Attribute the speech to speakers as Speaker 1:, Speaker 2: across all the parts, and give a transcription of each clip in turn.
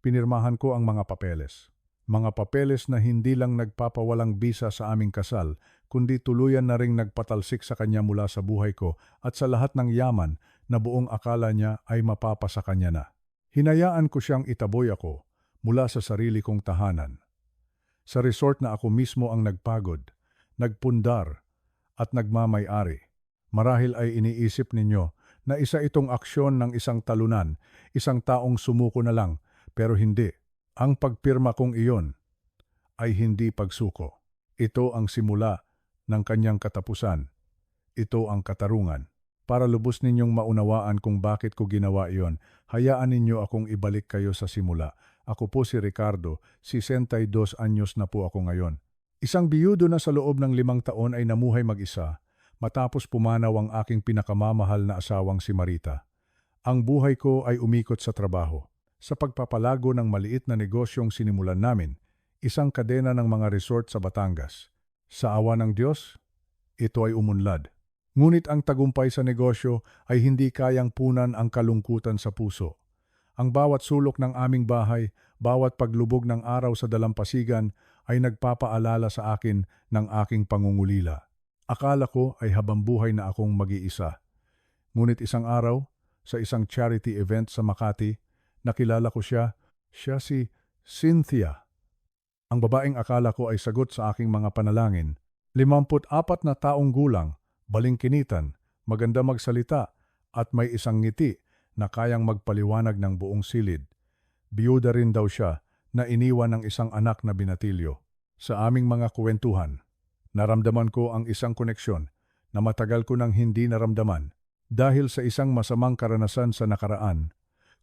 Speaker 1: Pinirmahan ko ang mga papeles. Mga papeles na hindi lang nagpapawalang bisa sa aming kasal, kundi tuluyan na ring nagpatalsik sa kanya mula sa buhay ko at sa lahat ng yaman na buong akala niya ay mapapasa kanya na. Hinayaan ko siyang itaboy ako mula sa sarili kong tahanan. Sa resort na ako mismo ang nagpagod, nagpundar at nagmamay-ari. Marahil ay iniisip ninyo na isa itong aksyon ng isang talunan, isang taong sumuko na lang, pero hindi. Ang pagpirma kong iyon ay hindi pagsuko. Ito ang simula ng kanyang katapusan. Ito ang katarungan. Para lubos ninyong maunawaan kung bakit ko ginawa iyon, hayaan ninyo akong ibalik kayo sa simula. Ako po si Ricardo, 62 anyos na po ako ngayon. Isang biyudo na sa loob ng 5 taon ay namuhay mag-isa, matapos pumanaw ang aking pinakamamahal na asawang si Marita. Ang buhay ko ay umikot sa trabaho. Sa pagpapalago ng maliit na negosyong sinimulan namin, isang kadena ng mga resort sa Batangas. Sa awa ng Diyos, ito ay umunlad. Ngunit ang tagumpay sa negosyo ay hindi kayang punan ang kalungkutan sa puso. Ang bawat sulok ng aming bahay, bawat paglubog ng araw sa dalampasigan ay nagpapaalala sa akin ng aking pangungulila. Akala ko ay habambuhay na akong mag-iisa. Ngunit isang araw, sa isang charity event sa Makati, nakilala ko siya si Cynthia. Ang babaeng akala ko ay sagot sa aking mga panalangin. 54 na taong gulang, balingkinitan, maganda magsalita, at may isang ngiti na kayang magpaliwanag ng buong silid. Biyuda rin daw siya na iniwan ng isang anak na binatilyo. Sa aming mga kwentuhan, naramdaman ko ang isang koneksyon na matagal ko nang hindi naramdaman dahil sa isang masamang karanasan sa nakaraan,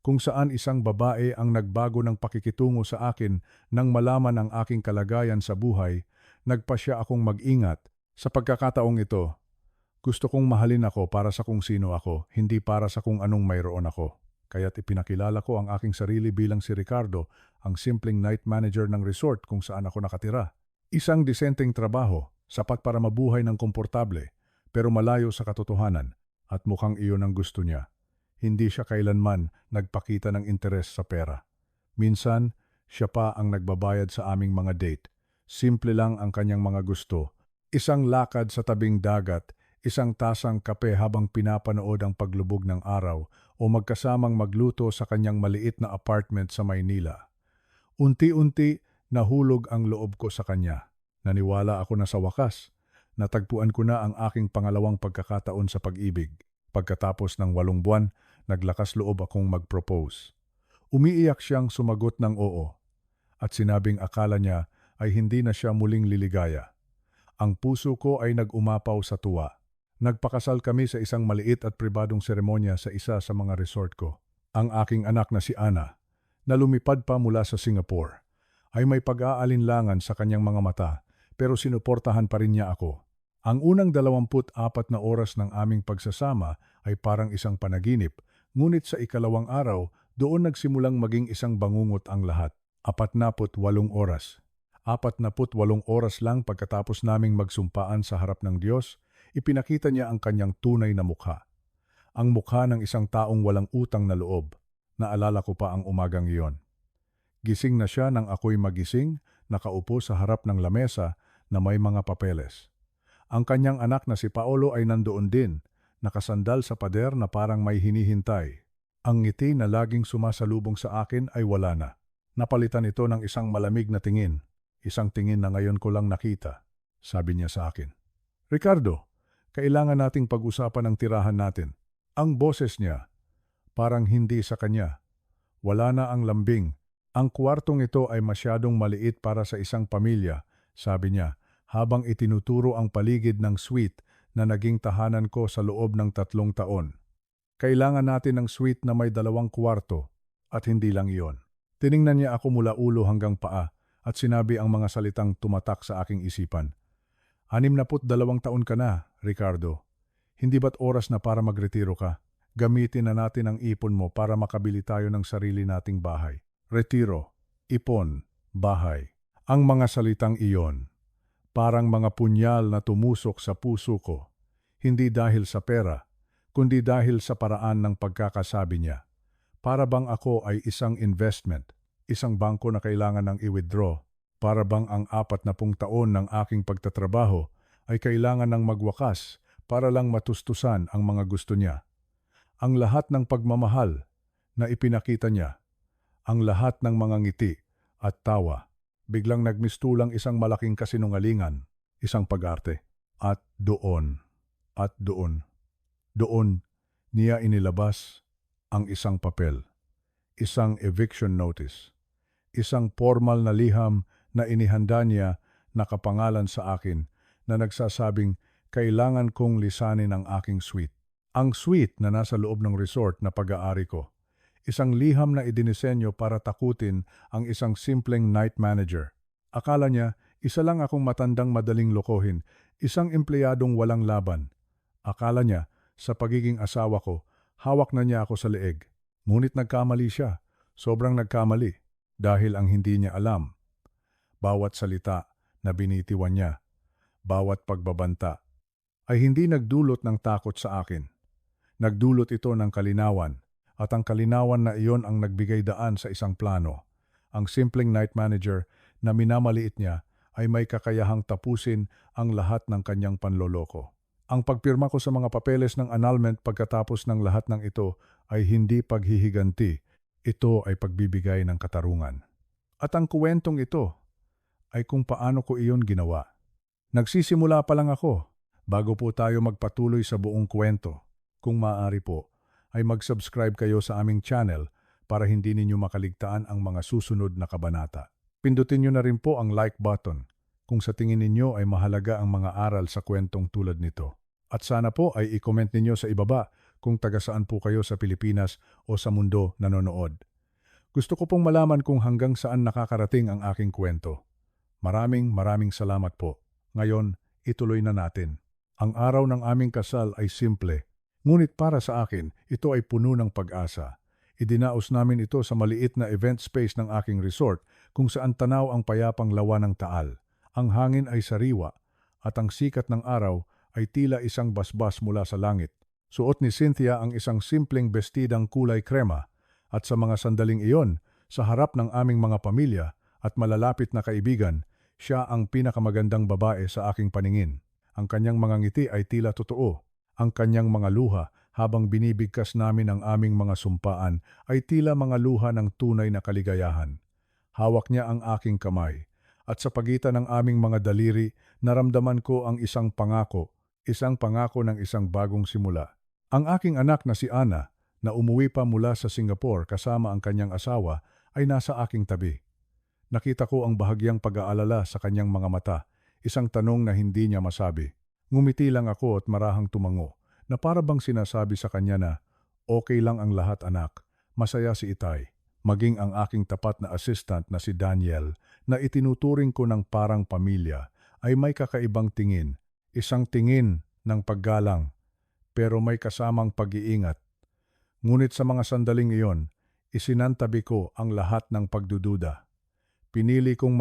Speaker 1: kung saan isang babae ang nagbago ng pakikitungo sa akin nang malaman ang aking kalagayan sa buhay. Nagpasya akong mag-ingat. Sa pagkakataong ito, gusto kong mahalin ako para sa kung sino ako, hindi para sa kung anong mayroon ako. Kaya't ipinakilala ko ang aking sarili bilang si Ricardo, ang simpleng night manager ng resort kung saan ako nakatira. Isang disenteng trabaho, sapat para mabuhay ng komportable, pero malayo sa katotohanan, at mukhang iyon ang gusto niya. Hindi siya kailanman nagpakita ng interes sa pera. Minsan, siya pa ang nagbabayad sa aming mga date. Simple lang ang kanyang mga gusto. Isang lakad sa tabing dagat, isang tasang kape habang pinapanood ang paglubog ng araw, o magkasamang magluto sa kanyang maliit na apartment sa Maynila. Unti-unti, nahulog ang loob ko sa kanya. Naniwala ako na sa wakas, natagpuan ko na ang aking pangalawang pagkakataon sa pag-ibig. Pagkatapos ng 8 buwan, naglakas loob akong mag-propose. Umiiyak siyang sumagot ng oo, at sinabing akala niya ay hindi na siya muling liligaya. Ang puso ko ay nag-umapaw sa tuwa. Nagpakasal kami sa isang maliit at pribadong seremonya sa isa sa mga resort ko. Ang aking anak na si Ana, na lumipad pa mula sa Singapore, ay may pag-aalinlangan sa kanyang mga mata, pero sinuportahan pa rin niya ako. Ang unang 24 na oras ng aming pagsasama ay parang isang panaginip, ngunit sa ikalawang araw, doon nagsimulang maging isang bangungot ang lahat. 48 oras. 48 oras lang pagkatapos naming magsumpaan sa harap ng Diyos, ipinakita niya ang kanyang tunay na mukha. Ang mukha ng isang taong walang utang na loob. Naalala ko pa ang umagang iyon. Gising na siya nang ako'y magising, nakaupo sa harap ng lamesa na may mga papeles. Ang kanyang anak na si Paolo ay nandoon din, nakasandal sa pader na parang may hinihintay. Ang ngiti na laging sumasalubong sa akin ay wala na. Napalitan ito ng isang malamig na tingin, isang tingin na ngayon ko lang nakita. Sabi niya sa akin, "Ricardo, kailangan nating pag-usapan ang tirahan natin." Ang boses niya, parang hindi sa kanya. Wala na ang lambing. Ang kwartong ito ay masyadong maliit para sa isang pamilya, sabi niya, habang itinuturo ang paligid ng suite na naging tahanan ko sa loob ng 3 taon. Kailangan natin ng suite na may 2 kwarto, at hindi lang iyon. Tiningnan niya ako mula ulo hanggang paa, at sinabi ang mga salitang tumatak sa aking isipan. 62 taon ka na, Ricardo. Hindi ba't oras na para magretiro ka? Gamitin na natin ang ipon mo para makabili tayo ng sarili nating bahay. Retiro, ipon, bahay. Ang mga salitang iyon, parang mga punyal na tumusok sa puso ko. Hindi dahil sa pera, kundi dahil sa paraan ng pagkakasabi niya. Para bang ako ay isang investment, Isang bangko na kailangan ng i-withdraw. Para bang ang 40 taon ng aking pagtatrabaho ay kailangan ng magwakas para lang matustusan ang mga gusto niya. Ang lahat ng pagmamahal na ipinakita niya, ang lahat ng mga ngiti at tawa, biglang nagmistulang isang malaking kasinungalingan, isang pag-arte. At doon niya inilabas ang isang papel, isang eviction notice, isang formal na liham na inihanda niya nakapangalan sa akin na nagsasabing kailangan kong lisanin ang aking suite. Ang suite na nasa loob ng resort na pag-aari ko. Isang liham na idinisenyo para takutin ang isang simpleng night manager. Akala niya, isa lang akong matandang madaling lokohin, isang empleyadong walang laban. Akala niya, sa pagiging asawa ko, hawak na niya ako sa leeg. Ngunit nagkamali siya, sobrang nagkamali, dahil ang hindi niya alam. Bawat salita na binitiwan niya, bawat pagbabanta, ay hindi nagdulot ng takot sa akin. Nagdulot ito ng kalinawan, at ang kalinawan na iyon ang nagbigay daan sa isang plano. Ang simpleng night manager na minamaliit niya ay may kakayahang tapusin ang lahat ng kanyang panloloko. Ang pagpirma ko sa mga papeles ng annulment pagkatapos ng lahat ng ito ay hindi paghihiganti. Ito ay pagbibigay ng katarungan. At ang kuwentong ito ay kung paano ko iyon ginawa. Nagsisimula pa lang ako bago po tayo magpatuloy sa buong kwento. Kung maaari po, ay mag-subscribe kayo sa aming channel para hindi ninyo makaligtaan ang mga susunod na kabanata. Pindutin nyo na rin po ang like button kung sa tingin ninyo ay mahalaga ang mga aral sa kwentong tulad nito. At sana po ay i-comment ninyo sa ibaba kung taga saan po kayo sa Pilipinas o sa mundo nanonood. Gusto ko pong malaman kung hanggang saan nakakarating ang aking kwento. Maraming salamat po. Ngayon, ituloy na natin. Ang araw ng aming kasal ay simple, ngunit para sa akin, ito ay puno ng pag-asa. Idinaos namin ito sa maliit na event space ng aking resort kung saan tanaw ang payapang lawa ng Taal. Ang hangin ay sariwa at ang sikat ng araw ay tila isang basbas mula sa langit. Suot ni Cynthia ang isang simpleng bestidang kulay krema at sa mga sandaling iyon, sa harap ng aming mga pamilya at malalapit na kaibigan, siya ang pinakamagandang babae sa aking paningin. Ang kanyang mga ngiti ay tila totoo. Ang kanyang mga luha habang binibigkas namin ang aming mga sumpaan ay tila mga luha ng tunay na kaligayahan. Hawak niya ang aking kamay at sa pagitan ng aming mga daliri naramdaman ko ang isang pangako ng isang bagong simula. Ang aking anak na si Ana na umuwi pa mula sa Singapore kasama ang kanyang asawa ay nasa aking tabi. Nakita ko ang bahagyang pag-aalala sa kanyang mga mata, isang tanong na hindi niya masabi. Ngumiti lang ako at marahang tumango, na para bang sinasabi sa kanya na, okay lang ang lahat anak, masaya si Itay. Maging ang aking tapat na assistant na si Daniel, na itinuturing ko ng parang pamilya, ay may kakaibang tingin, isang tingin ng paggalang, pero may kasamang pag-iingat. Ngunit sa mga sandaling iyon, isinantabi ko ang lahat ng pagdududa. Pinili kong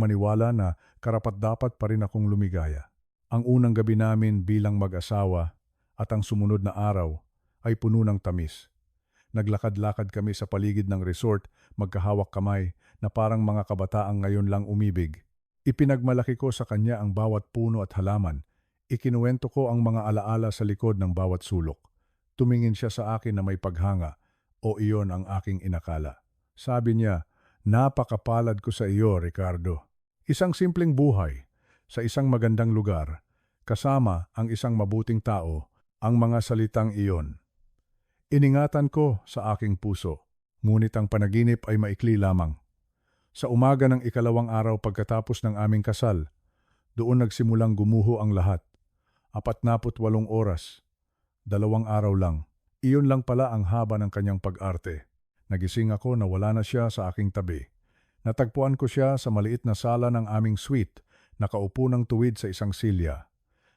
Speaker 1: maniwala na karapat-dapat pa rin akong lumigaya. Ang unang gabi namin bilang mag-asawa at ang sumunod na araw ay puno ng tamis. Naglakad-lakad kami sa paligid ng resort, magkahawak kamay na parang mga kabataang ngayon lang umibig. Ipinagmalaki ko sa kanya ang bawat puno at halaman. Ikinuwento ko ang mga alaala sa likod ng bawat sulok. Tumingin siya sa akin na may paghanga, o iyon ang aking inakala. Sabi niya, napakapalad ko sa iyo, Ricardo. Isang simpleng buhay, sa isang magandang lugar, kasama ang isang mabuting tao, ang mga salitang iyon. Iningatan ko sa aking puso, ngunit ang panaginip ay maikli lamang. Sa umaga ng ikalawang araw pagkatapos ng aming kasal, doon nagsimulang gumuho ang lahat. 48 oras, 2 araw lang. Iyon lang pala ang haba ng kanyang pag-arte. Nagising ako na wala na siya sa aking tabi. Natagpuan ko siya sa maliit na sala ng aming suite, nakaupo ng tuwid sa isang silya.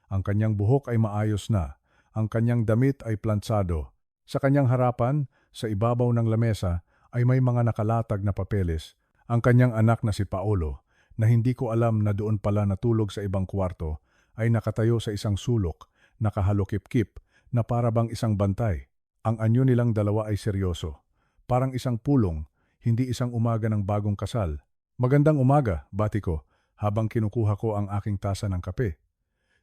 Speaker 1: Ang kanyang buhok ay maayos na, ang kanyang damit ay plansado. Sa kanyang harapan, sa ibabaw ng lamesa, ay may mga nakalatag na papeles. Ang kanyang anak na si Paolo, na hindi ko alam na doon pala natulog sa ibang kwarto, ay nakatayo sa isang sulok, nakahalokip-kip, na para bang isang bantay. Ang anyo nilang dalawa ay seryoso. Parang isang pulong, hindi isang umaga ng bagong kasal. Magandang umaga, bati ko, habang kinukuha ko ang aking tasa ng kape.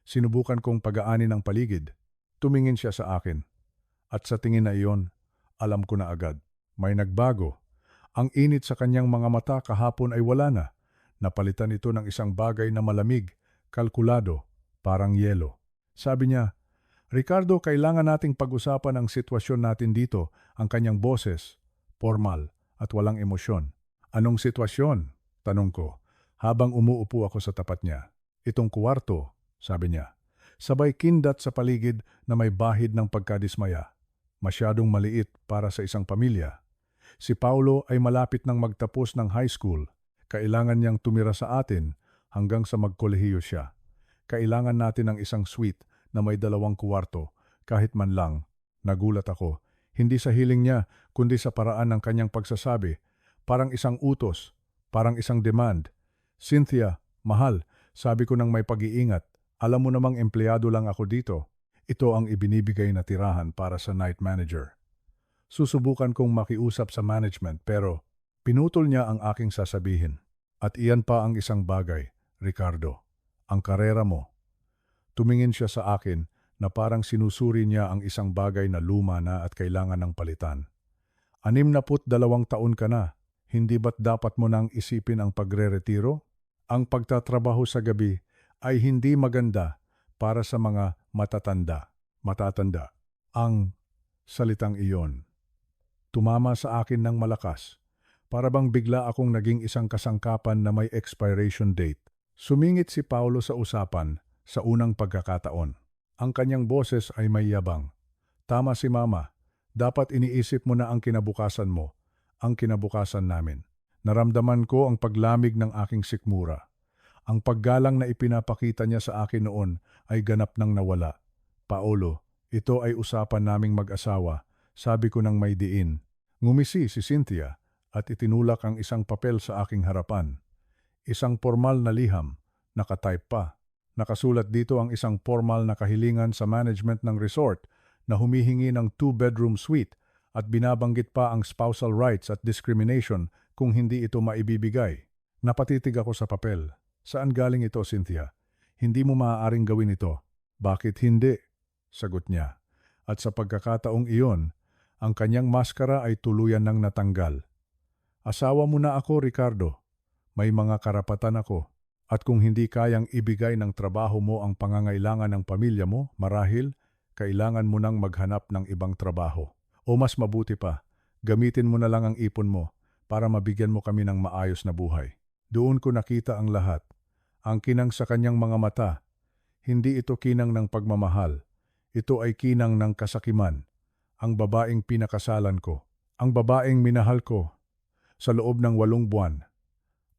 Speaker 1: Sinubukan kong pagaanin ang paligid. Tumingin siya sa akin. At sa tingin na iyon, alam ko na agad. May nagbago. Ang init sa kanyang mga mata kahapon ay wala na. Napalitan ito ng isang bagay na malamig, kalkulado, parang yelo. Sabi niya, Ricardo, kailangan nating pag-usapan ang sitwasyon natin dito, ang kanyang boses, formal at walang emosyon. Anong sitwasyon? Tanong ko, habang umuupo ako sa tapat niya. Itong kuwarto, sabi niya. Sabay kindat sa paligid na may bahid ng pagkadismaya. Masyadong maliit para sa isang pamilya. Si Paulo ay malapit nang magtapos ng high school. Kailangan niyang tumira sa atin hanggang sa magkolehiyo siya. Kailangan natin ng isang suite na may 2 kuwarto, kahit man lang. Nagulat ako, hindi sa hiling niya, kundi sa paraan ng kanyang pagsasabi. Parang isang utos, parang isang demand. Cynthia, mahal, sabi ko nang may pag-iingat, alam mo namang empleyado lang ako dito. Ito ang ibinibigay na tirahan para sa night manager. Susubukan kong makiusap sa management pero pinutol niya ang aking sasabihin. At iyan pa ang isang bagay, Ricardo, ang karera mo. Tumingin siya sa akin na parang sinusuri niya ang isang bagay na luma na at kailangan ng palitan. 62 taon ka na, hindi ba't dapat mo nang isipin ang pagre-retiro? Ang pagtatrabaho sa gabi ay hindi maganda para sa mga matatanda. Ang salitang iyon tumama sa akin ng malakas. Para bang bigla akong naging isang kasangkapan na may expiration date. Sumingit si Paulo sa usapan sa unang pagkakataon. Ang kanyang boses ay may yabang. Tama si Mama, dapat iniisip mo na ang kinabukasan mo, ang kinabukasan namin. Naramdaman ko ang paglamig ng aking sikmura. Ang paggalang na ipinapakita niya sa akin noon ay ganap nang nawala. Paulo, ito ay usapan naming mag-asawa, sabi ko nang may diin. Ngumisi si Cynthia at itinulak ang isang papel sa aking harapan. Isang formal na liham, nakatype pa. Nakasulat dito ang isang formal na kahilingan sa management ng resort na humihingi ng 2-bedroom suite at binabanggit pa ang spousal rights at discrimination kung hindi ito maibibigay. Napatitig ako sa papel. Saan galing ito, Cynthia? Hindi mo maaaring gawin ito. Bakit hindi? Sagot niya. At sa pagkakataong iyon, ang kanyang maskara ay tuluyan ng natanggal. Asawa mo na ako, Ricardo. May mga karapatan ako. At kung hindi kayang ibigay ng trabaho mo ang pangangailangan ng pamilya mo, marahil, kailangan mo nang maghanap ng ibang trabaho. O mas mabuti pa, gamitin mo na lang ang ipon mo para mabigyan mo kami ng maayos na buhay. Doon ko nakita ang lahat. Ang kinang sa kanyang mga mata. Hindi ito kinang ng pagmamahal. Ito ay kinang ng kasakiman. Ang babaeng pinakasalan ko, ang babaeng minahal ko, sa loob ng 8 buwan,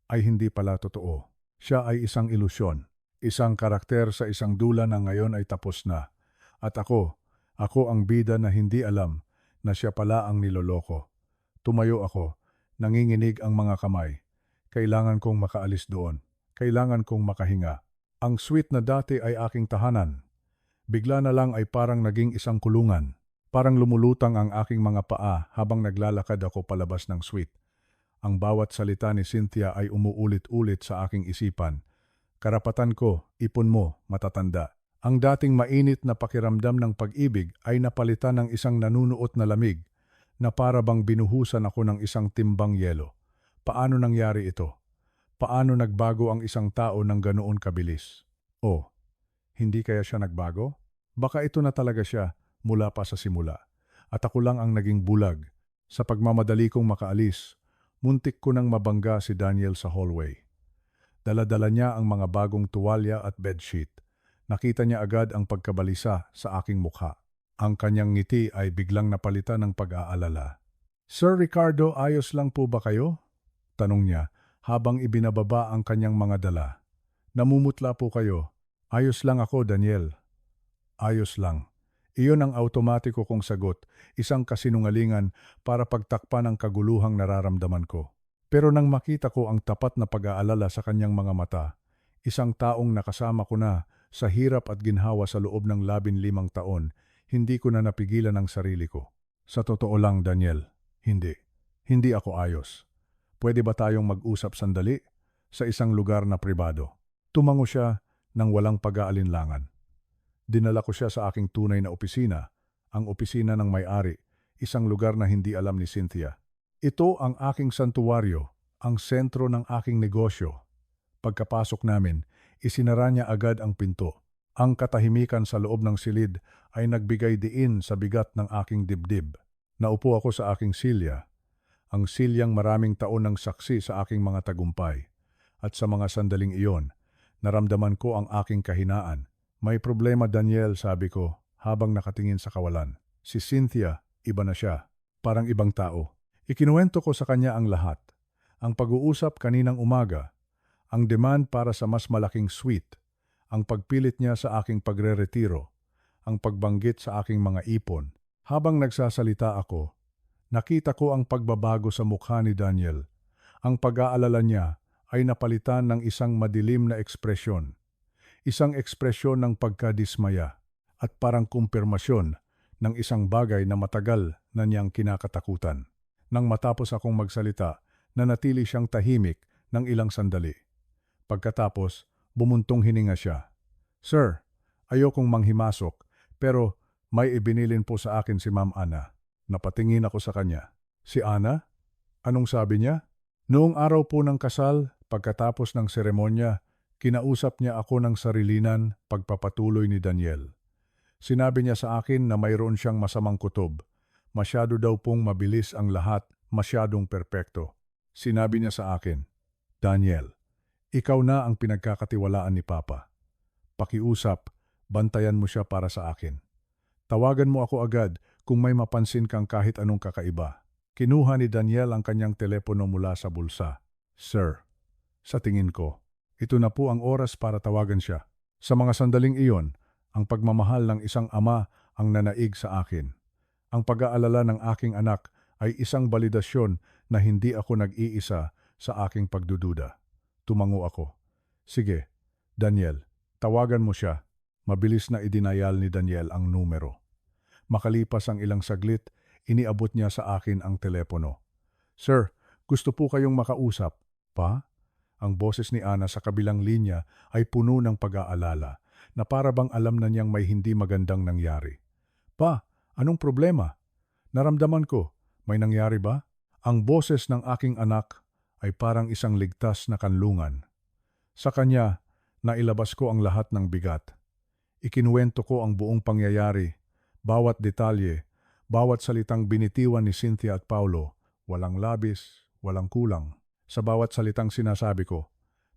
Speaker 1: ay hindi pala totoo. Siya ay isang ilusyon, isang karakter sa isang dula na ngayon ay tapos na. At ako ang bida na hindi alam na siya pala ang niloloko. Tumayo ako, nanginginig ang mga kamay. Kailangan kong makaalis doon. Kailangan kong makahinga. Ang suite na dati ay aking tahanan. Bigla na lang ay parang naging isang kulungan. Parang lumulutang ang aking mga paa habang naglalakad ako palabas ng suite. Ang bawat salita ni Cynthia ay umuulit-ulit sa aking isipan. Karapatan ko, ipon mo, matatanda. Ang dating mainit na pakiramdam ng pag-ibig ay napalitan ng isang nanunuot na lamig na para bang binuhusan ako ng isang timbang yelo. Paano nangyari ito? Paano nagbago ang isang tao ng ganoon kabilis? O, hindi kaya siya nagbago? Baka ito na talaga siya mula pa sa simula. At ako lang ang naging bulag. Sa pagmamadali kong makaalis, muntik ko nang mabangga si Daniel sa hallway. Dala-dala niya ang mga bagong tuwalya at bedsheet. Nakita niya agad ang pagkabalisa sa aking mukha. Ang kanyang ngiti ay biglang napalitan ng pag-aalala. Sir Ricardo, ayos lang po ba kayo? Tanong niya habang ibinababa ang kanyang mga dala. Namumutla po kayo. Ayos lang ako, Daniel. Ayos lang. Iyon ang automatiko kong sagot, isang kasinungalingan para pagtakpan ang kaguluhang nararamdaman ko. Pero nang makita ko ang tapat na pag-aalala sa kanyang mga mata, isang taong nakasama ko na sa hirap at ginhawa sa loob ng 15 taon, hindi ko na napigilan ang sarili ko. Sa totoo lang, Daniel, hindi. Hindi ako ayos. Pwede ba tayong mag-usap sandali sa isang lugar na pribado? Tumango siya ng walang pag-aalinlangan. Dinala ko siya sa aking tunay na opisina, ang opisina ng may-ari, isang lugar na hindi alam ni Cynthia. Ito ang aking santuwaryo, ang sentro ng aking negosyo. Pagkapasok namin, isinara niya agad ang pinto. Ang katahimikan sa loob ng silid ay nagbigay diin sa bigat ng aking dibdib. Naupo ako sa aking silya, ang silyang maraming taon ng saksi sa aking mga tagumpay. At sa mga sandaling iyon, naramdaman ko ang aking kahinaan. May problema, Daniel, sabi ko, habang nakatingin sa kawalan. Si Cynthia, iba na siya, parang ibang tao. Ikinuwento ko sa kanya ang lahat. Ang pag-uusap kaninang umaga, ang demand para sa mas malaking suite, ang pagpilit niya sa aking pagre-retiro, ang pagbanggit sa aking mga ipon. Habang nagsasalita ako, nakita ko ang pagbabago sa mukha ni Daniel. Ang pag-aalala niya ay napalitan ng isang madilim na ekspresyon. Isang ekspresyon ng pagkadismaya at parang kumpirmasyon ng isang bagay na matagal na niyang kinakatakutan. Nang matapos akong magsalita, nanatili siyang tahimik ng ilang sandali. Pagkatapos, bumuntong hininga siya. Sir, ayokong manghimasok, pero may ibinilin po sa akin si Ma'am Ana. Napatingin ako sa kanya. Si Ana? Anong sabi niya? Noong araw po ng kasal, pagkatapos ng seremonya, kinausap niya ako ng sarilinan pagpapatuloy ni Daniel. Sinabi niya sa akin na mayroon siyang masamang kutob. Masyado daw pong mabilis ang lahat, masyadong perpekto. Sinabi niya sa akin, Daniel, ikaw na ang pinagkakatiwalaan ni Papa. Pakiusap, bantayan mo siya para sa akin. Tawagan mo ako agad kung may mapansin kang kahit anong kakaiba. Kinuha ni Daniel ang kanyang telepono mula sa bulsa. Sir, sa tingin ko, ito na po ang oras para tawagan siya. Sa mga sandaling iyon, ang pagmamahal ng isang ama ang nanaig sa akin. Ang pag-aalala ng aking anak ay isang balidasyon na hindi ako nag-iisa sa aking pagdududa. Tumango ako. Sige, Daniel, tawagan mo siya. Mabilis na idinayal ni Daniel ang numero. Makalipas ang ilang saglit, iniabot niya sa akin ang telepono. Sir, gusto po kayong makausap. Pa? Ang boses ni Ana sa kabilang linya ay puno ng pag-aalala na para bang alam na niyang may hindi magandang nangyari. Pa, anong problema? Naramdaman ko, may nangyari ba? Ang boses ng aking anak ay parang isang ligtas na kanlungan. Sa kanya, nailabas ko ang lahat ng bigat. Ikinuwento ko ang buong pangyayari, bawat detalye, bawat salitang binitiwan ni Cynthia at Paulo, walang labis, walang kulang. Sa bawat salitang sinasabi ko,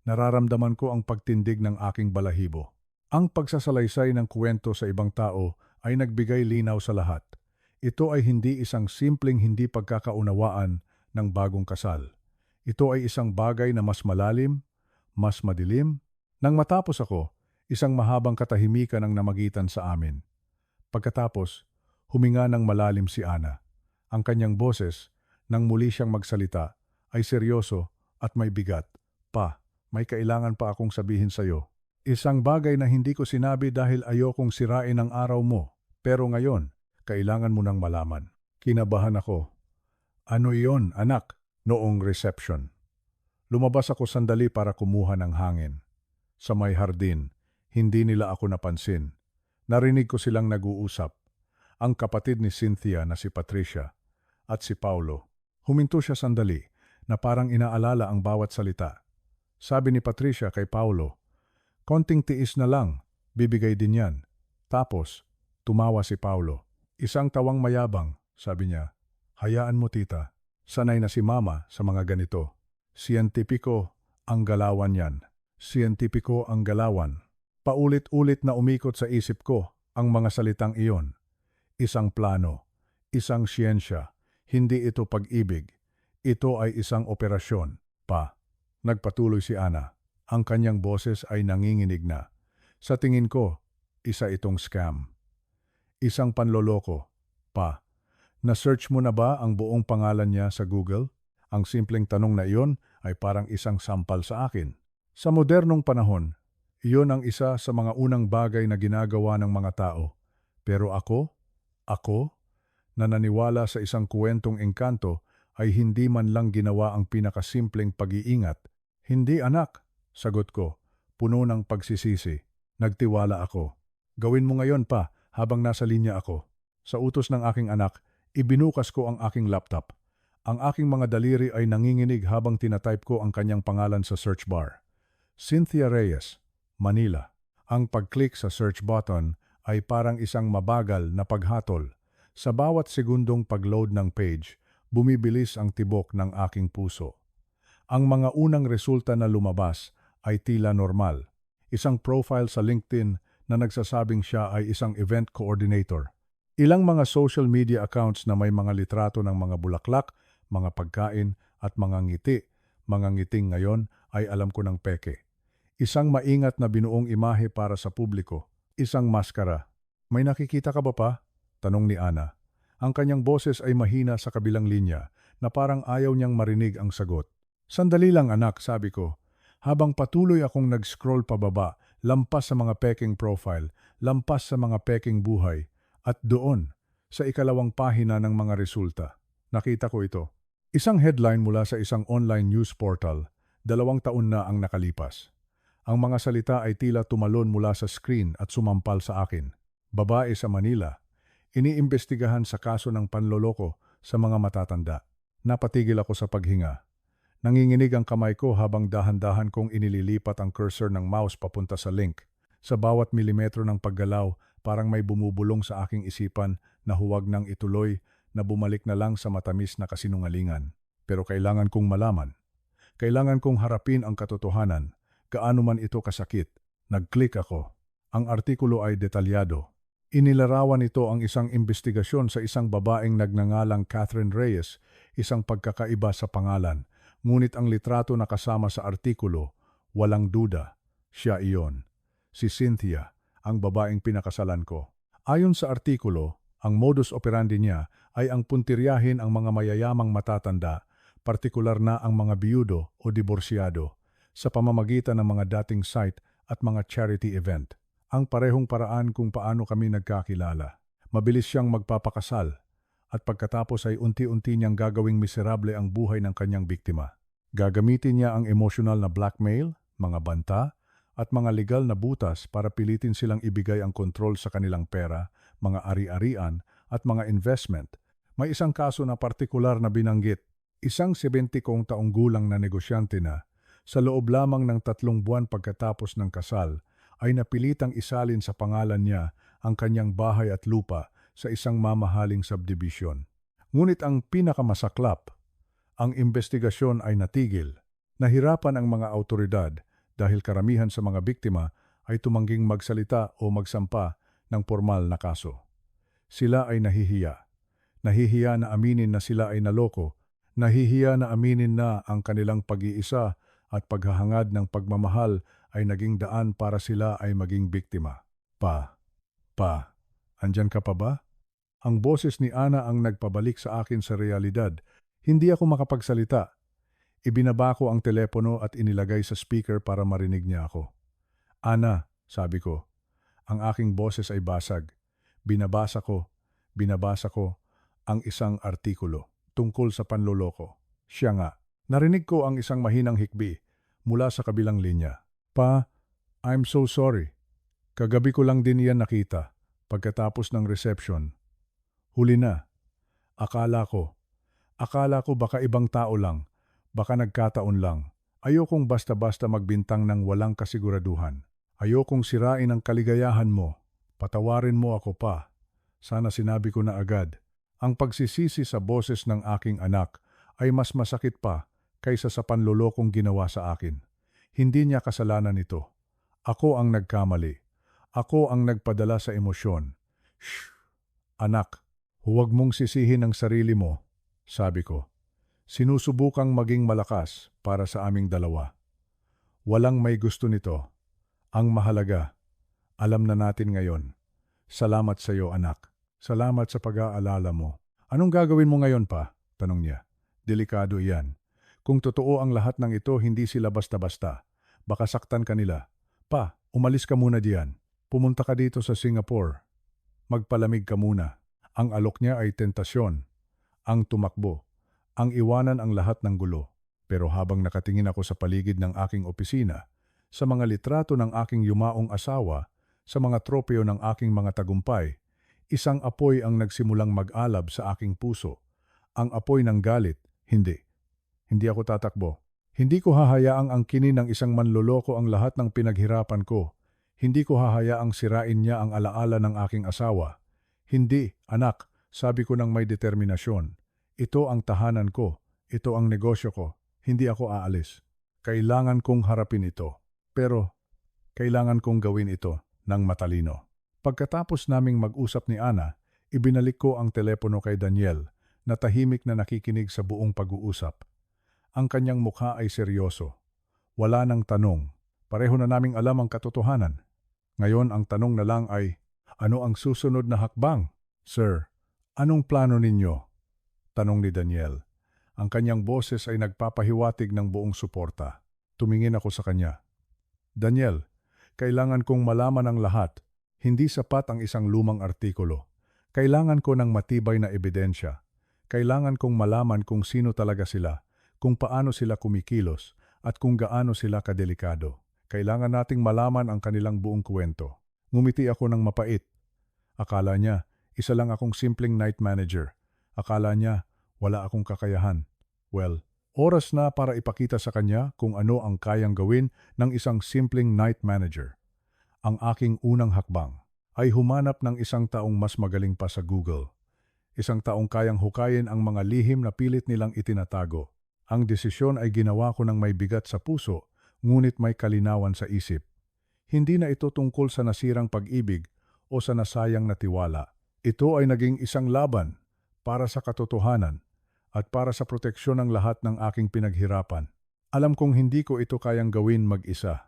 Speaker 1: nararamdaman ko ang pagtindig ng aking balahibo. Ang pagsasalaysay ng kwento sa ibang tao ay nagbigay linaw sa lahat. Ito ay hindi isang simpleng hindi pagkakaunawaan ng bagong kasal. Ito ay isang bagay na mas malalim, mas madilim. Nang matapos ako, isang mahabang katahimikan ang namagitan sa amin. Pagkatapos, huminga ng malalim si Ana. Ang kanyang boses, nang muli siyang magsalita, ay seryoso at may bigat. Pa, may kailangan pa akong sabihin sa iyo. Isang bagay na hindi ko sinabi dahil ayokong sirain ang araw mo. Pero ngayon, kailangan mo nang malaman. Kinabahan ako. Ano iyon, anak? Noong reception. Lumabas ako sandali para kumuha ng hangin. Sa may hardin, hindi nila ako napansin. Narinig ko silang nag-uusap. Ang kapatid ni Cynthia na si Patricia at si Paulo. Huminto siya sandali na parang inaalala ang bawat salita. Sabi ni Patricia kay Paulo, konting tiis na lang, bibigay din yan. Tapos, tumawa si Paulo. Isang tawang mayabang, sabi niya, hayaan mo tita, sanay na si mama sa mga ganito. Siyentipiko ang galawan yan. Siyentipiko ang galawan. Paulit-ulit na umikot sa isip ko ang mga salitang iyon. Isang plano, isang siyensya, hindi ito pag-ibig. Ito ay isang operasyon, pa. Nagpatuloy si Ana. Ang kanyang boses ay nanginginig na. Sa tingin ko, isa itong scam. Isang panloloko, pa. Na-search mo na ba ang buong pangalan niya sa Google? Ang simpleng tanong na iyon ay parang isang sampal sa akin. Sa modernong panahon, iyon ang isa sa mga unang bagay na ginagawa ng mga tao. Pero ako, na naniwala sa isang kwentong engkanto ay hindi man lang ginawa ang pinakasimpleng pag-iingat. Hindi anak, sagot ko, puno ng pagsisisi. Nagtiwala ako. Gawin mo ngayon pa habang nasa linya ako. Sa utos ng aking anak, ibinukas ko ang aking laptop. Ang aking mga daliri ay nanginginig habang tinatype ko ang kanyang pangalan sa search bar. Cynthia Reyes, Manila. Ang pag-click sa search button ay parang isang mabagal na paghatol. Sa bawat segundong pag-load ng page, bumibilis ang tibok ng aking puso. Ang mga unang resulta na lumabas ay tila normal. Isang profile sa LinkedIn na nagsasabing siya ay isang event coordinator. Ilang mga social media accounts na may mga litrato ng mga bulaklak, mga pagkain at mga ngiti. Mga ngiting ngayon ay alam ko ng peke. Isang maingat na binuong imahe para sa publiko. Isang maskara. May nakikita ka ba pa? Tanong ni Ana. Ang kanyang boses ay mahina sa kabilang linya na parang ayaw niyang marinig ang sagot. Sandali lang anak, sabi ko. Habang patuloy akong nag-scroll pababa, lampas sa mga peking profile, lampas sa mga peking buhay, at doon, sa ikalawang pahina ng mga resulta, nakita ko ito. Isang headline mula sa isang online news portal, 2 taon na ang nakalipas. Ang mga salita ay tila tumalon mula sa screen at sumampal sa akin. Babae sa Manila, iniimbestigahan sa kaso ng panloloko sa mga matatanda. Napatigil ako sa paghinga. Nanginginig ang kamay ko habang dahan-dahan kong inililipat ang cursor ng mouse papunta sa link. Sa bawat milimetro ng paggalaw, parang may bumubulong sa aking isipan na huwag nang ituloy, na bumalik na lang sa matamis na kasinungalingan. Pero kailangan kong malaman. Kailangan kong harapin ang katotohanan, gaano man ito kasakit. Nag-click ako. Ang artikulo ay detalyado. Inilarawan nito ang isang investigasyon sa isang babaeng nagngangalang Catherine Reyes, isang pagkakaiba sa pangalan. Ngunit ang litrato na kasama sa artikulo, walang duda, siya iyon. Si Cynthia, ang babaeng pinakasalan ko. Ayon sa artikulo, ang modus operandi niya ay ang puntiryahin ang mga mayayamang matatanda, partikular na ang mga biyudo o diborsyado, sa pamamagitan ng mga dating site at mga charity event. Ang parehong paraan kung paano kami nagkakilala. Mabilis siyang magpapakasal, at pagkatapos ay unti-unti niyang gagawing miserable ang buhay ng kanyang biktima. Gagamitin niya ang emosyonal na blackmail, mga banta, at mga legal na butas para pilitin silang ibigay ang kontrol sa kanilang pera, mga ari-arian, at mga investment. May isang kaso na partikular na binanggit, isang 70 taong gulang na negosyante na, sa loob lamang ng 3 buwan pagkatapos ng kasal, ay napilitang isalin sa pangalan niya ang kanyang bahay at lupa sa isang mamahaling subdivision. Ngunit ang pinakamasaklap, ang investigasyon ay natigil. Nahirapan ang mga autoridad dahil karamihan sa mga biktima ay tumangging magsalita o magsampa ng formal na kaso. Sila ay nahihiya. Nahihiya na aminin na sila ay naloko. Nahihiya na aminin na ang kanilang pag-iisa at paghahangad ng pagmamahal ay naging daan para sila ay maging biktima. Andyan ka pa ba? Ang boses ni Ana ang nagpabalik sa akin sa realidad. Hindi ako makapagsalita. Ibinaba ko ang telepono at inilagay sa speaker para marinig niya ako. Ana, sabi ko, ang aking boses ay basag. Binabasa ko ang isang artikulo tungkol sa panloloko. Siya nga, narinig ko ang isang mahinang hikbi mula sa kabilang linya. Pa, I'm so sorry. Kagabi ko lang din yan nakita pagkatapos ng reception. Huli na. Akala ko baka ibang tao lang, baka nagkataon lang. Ayokong basta-basta magbintang ng walang kasiguraduhan. Ayokong sirain ang kaligayahan mo. Patawarin mo ako pa. Sana sinabi ko na agad. Ang pagsisisi sa boses ng aking anak ay mas masakit pa kaysa sa panlolokong ginawa sa akin. Hindi niya kasalanan ito. Ako ang nagkamali. Ako ang nagpadala sa emosyon. Shh! Anak, huwag mong sisihin ang sarili mo, sabi ko. Sinusubukang maging malakas para sa aming dalawa. Walang may gusto nito. Ang mahalaga, alam na natin ngayon. Salamat sa iyo, anak. Salamat sa pag-aalala mo. Anong gagawin mo ngayon pa? Tanong niya. Delikado iyan. Kung totoo ang lahat ng ito, hindi sila basta-basta. Baka saktan kanila. Pa, umalis ka muna diyan. Pumunta ka dito sa Singapore. Magpalamig ka muna. Ang alok niya ay tentasyon. Ang tumakbo. ang iwanan ang lahat ng gulo. Pero habang nakatingin ako sa paligid ng aking opisina, sa mga litrato ng aking yumaong asawa, sa mga tropeo ng aking mga tagumpay, isang apoy ang nagsimulang mag-alab sa aking puso. Ang apoy ng galit, hindi. Hindi ako tatakbo. Hindi ko hahayaang angkinin ng isang manloloko ang lahat ng pinaghirapan ko. Hindi ko hahayaang sirain niya ang alaala ng aking asawa. Hindi, anak, sabi ko ng may determinasyon. Ito ang tahanan ko. Ito ang negosyo ko. Hindi ako aalis. Kailangan kong harapin ito. Pero, kailangan kong gawin ito ng matalino. Pagkatapos naming mag-usap ni Ana, ibinalik ko ang telepono kay Daniel na tahimik na nakikinig sa buong pag-uusap. Ang kanyang mukha ay seryoso. Wala nang tanong. Pareho na naming alam ang katotohanan. Ngayon ang tanong na lang ay, ano ang susunod na hakbang? Sir, anong plano ninyo? Tanong ni Daniel. Ang kanyang boses ay nagpapahiwatig ng buong suporta. Tumingin ako sa kanya. Daniel, kailangan kong malaman ang lahat. Hindi sapat ang isang lumang artikulo. Kailangan ko ng matibay na ebidensya. Kailangan kong malaman kung sino talaga sila, kung paano sila kumikilos, at kung gaano sila kadelikado. Kailangan nating malaman ang kanilang buong kwento. Ngumiti ako ng mapait. Akala niya, isa lang akong simpleng night manager. Akala niya, wala akong kakayahan. Well, oras na para ipakita sa kanya kung ano ang kayang gawin ng isang simpleng night manager. Ang aking unang hakbang ay humanap ng isang taong mas magaling pa sa Google. Isang taong kayang hukayin ang mga lihim na pilit nilang itinatago. Ang desisyon ay ginawa ko ng may bigat sa puso, ngunit may kalinawan sa isip. Hindi na ito tungkol sa nasirang pag-ibig o sa nasayang na tiwala. Ito ay naging isang laban para sa katotohanan at para sa proteksyon ng lahat ng aking pinaghirapan. Alam kong hindi ko ito kayang gawin mag-isa.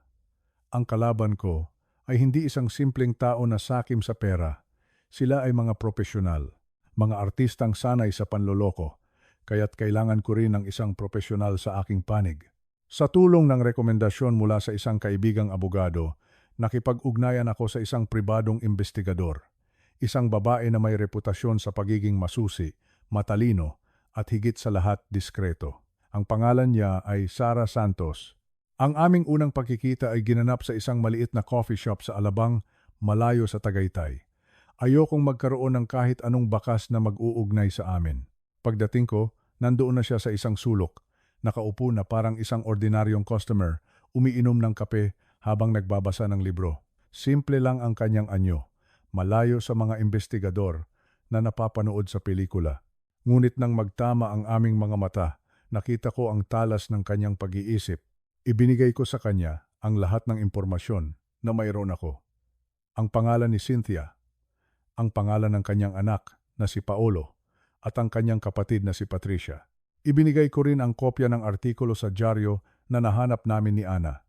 Speaker 1: Ang kalaban ko ay hindi isang simpleng tao na sakim sa pera. Sila ay mga profesional, mga artistang sanay sa panloloko, kaya't kailangan ko rin ng isang profesional sa aking panig. Sa tulong ng rekomendasyon mula sa isang kaibigang abogado, nakipag-ugnayan ako sa isang pribadong investigador. Isang babae na may reputasyon sa pagiging masusi, matalino, at higit sa lahat diskreto. Ang pangalan niya ay Sara Santos. Ang aming unang pagkikita ay ginanap sa isang maliit na coffee shop sa Alabang, malayo sa Tagaytay. Ayokong magkaroon ng kahit anong bakas na mag-uugnay sa amin. Pagdating ko, nandoon na siya sa isang sulok. Nakaupo na parang isang ordinaryong customer, umiinom ng kape habang nagbabasa ng libro. Simple lang ang kanyang anyo, malayo sa mga investigador na napapanood sa pelikula. Ngunit nang magtama ang aming mga mata, nakita ko ang talas ng kanyang pag-iisip. Ibinigay ko sa kanya ang lahat ng impormasyon na mayroon ako. Ang pangalan ni Cynthia, ang pangalan ng kanyang anak na si Paolo, at ang kanyang kapatid na si Patricia. Ibinigay ko rin ang kopya ng artikulo sa dyaryo na nahanap namin ni Ana.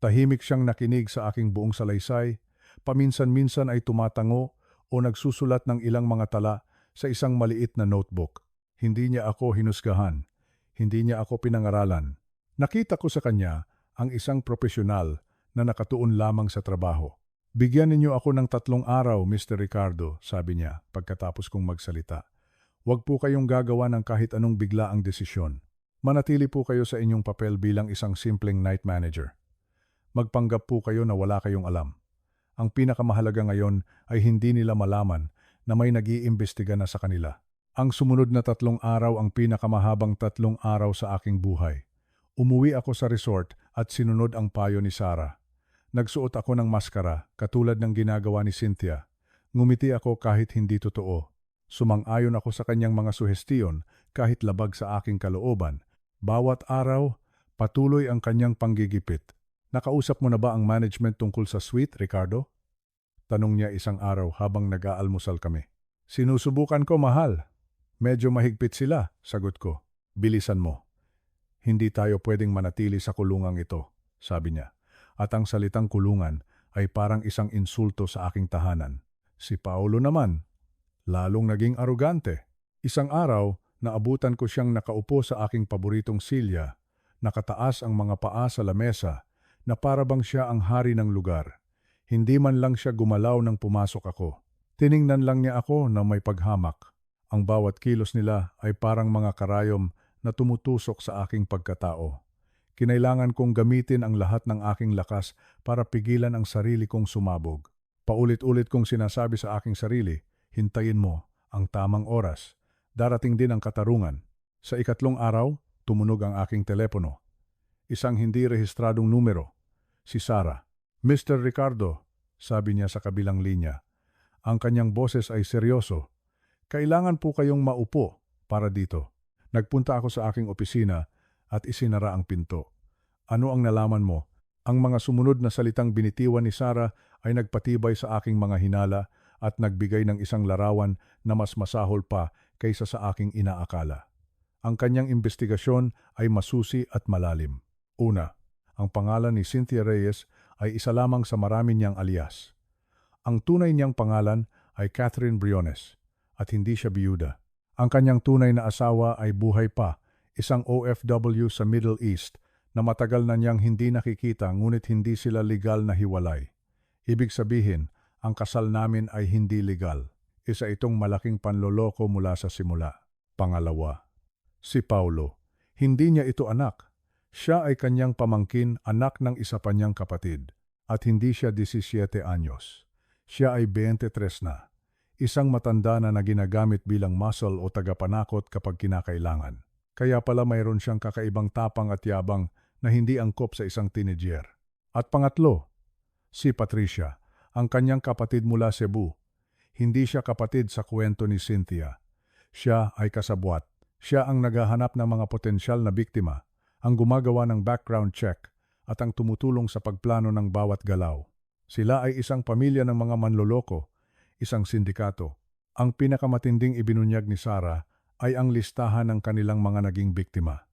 Speaker 1: Tahimik siyang nakinig sa aking buong salaysay, paminsan-minsan ay tumatango o nagsusulat ng ilang mga tala sa isang maliit na notebook. Hindi niya ako hinusgahan, hindi niya ako pinangaralan. Nakita ko sa kanya ang isang profesional na nakatuon lamang sa trabaho. Bigyan ninyo ako ng 3 araw, Mr. Ricardo, sabi niya pagkatapos kong magsalita. Huwag po kayong gagawa ng kahit anong biglaang desisyon. Manatili po kayo sa inyong papel bilang isang simpleng night manager. Magpanggap po kayo na wala kayong alam. Ang pinakamahalaga ngayon ay hindi nila malaman na may nag-iimbestiga na sa kanila. Ang sumunod na 3 araw ang pinakamahabang 3 araw sa aking buhay. Umuwi ako sa resort at sinunod ang payo ni Sara. Nagsuot ako ng maskara katulad ng ginagawa ni Cynthia. Ngumiti ako kahit hindi totoo. Sumang-ayon ako sa kanyang mga suhestiyon kahit labag sa aking kalooban. Bawat araw, patuloy ang kanyang panggigipit. Nakausap mo na ba ang management tungkol sa suite, Ricardo? Tanong niya isang araw habang nag-aalmusal kami. Sinusubukan ko, mahal. Medyo mahigpit sila, sagot ko. Bilisan mo. Hindi tayo pwedeng manatili sa kulungang ito, sabi niya. At ang salitang kulungan ay parang isang insulto sa aking tahanan. Si Paolo naman, lalong naging arugante. Isang araw, naabutan ko siyang nakaupo sa aking paboritong silya, nakataas ang mga paa sa lamesa, na parabang siya ang hari ng lugar. Hindi man lang siya gumalaw nang pumasok ako. Tiningnan lang niya ako na may paghamak. Ang bawat kilos nila ay parang mga karayom na tumutusok sa aking pagkatao. Kinailangan kong gamitin ang lahat ng aking lakas para pigilan ang sarili kong sumabog. Paulit-ulit kong sinasabi sa aking sarili, hintayin mo ang tamang oras. Darating din ang katarungan. Sa ikatlong araw, tumunog ang aking telepono. Isang hindi rehistradong numero. Si Sarah. Mr. Ricardo, sabi niya sa kabilang linya. Ang kanyang boses ay seryoso. Kailangan po kayong maupo para dito. Nagpunta ako sa aking opisina at isinara ang pinto. Ano ang nalaman mo? Ang mga sumunod na salitang binitiwan ni Sarah ay nagpatibay sa aking mga hinala at nagbigay ng isang larawan na mas masahol pa kaysa sa aking inaakala. Ang kanyang investigasyon ay masusi at malalim. Una, ang pangalan ni Cynthia Reyes ay isa lamang sa marami niyang alias. Ang tunay niyang pangalan ay Catherine Briones at hindi siya biyuda. Ang kanyang tunay na asawa ay buhay pa, isang OFW sa Middle East na matagal na niyang hindi nakikita ngunit hindi sila legal na hiwalay. Ibig sabihin, ang kasal namin ay hindi legal. Isa itong malaking panloloko mula sa simula. Pangalawa, si Paulo. Hindi niya ito anak. Siya ay kanyang pamangkin, anak ng isa pa niyang kapatid. At hindi siya 17 anyos. Siya ay 23 na. Isang matanda na ginagamit bilang muscle o tagapanakot kapag kinakailangan. Kaya pala mayroon siyang kakaibang tapang at yabang na hindi angkop sa isang teenager. At pangatlo, si Patricia, ang kanyang kapatid mula Cebu. Hindi siya kapatid sa kwento ni Cynthia. Siya ay kasabwat. Siya ang naghahanap ng mga potensyal na biktima, ang gumagawa ng background check at ang tumutulong sa pagplano ng bawat galaw. Sila ay isang pamilya ng mga manloloko, isang sindikato. Ang pinakamatinding ibinunyag ni Sarah ay ang listahan ng kanilang mga naging biktima.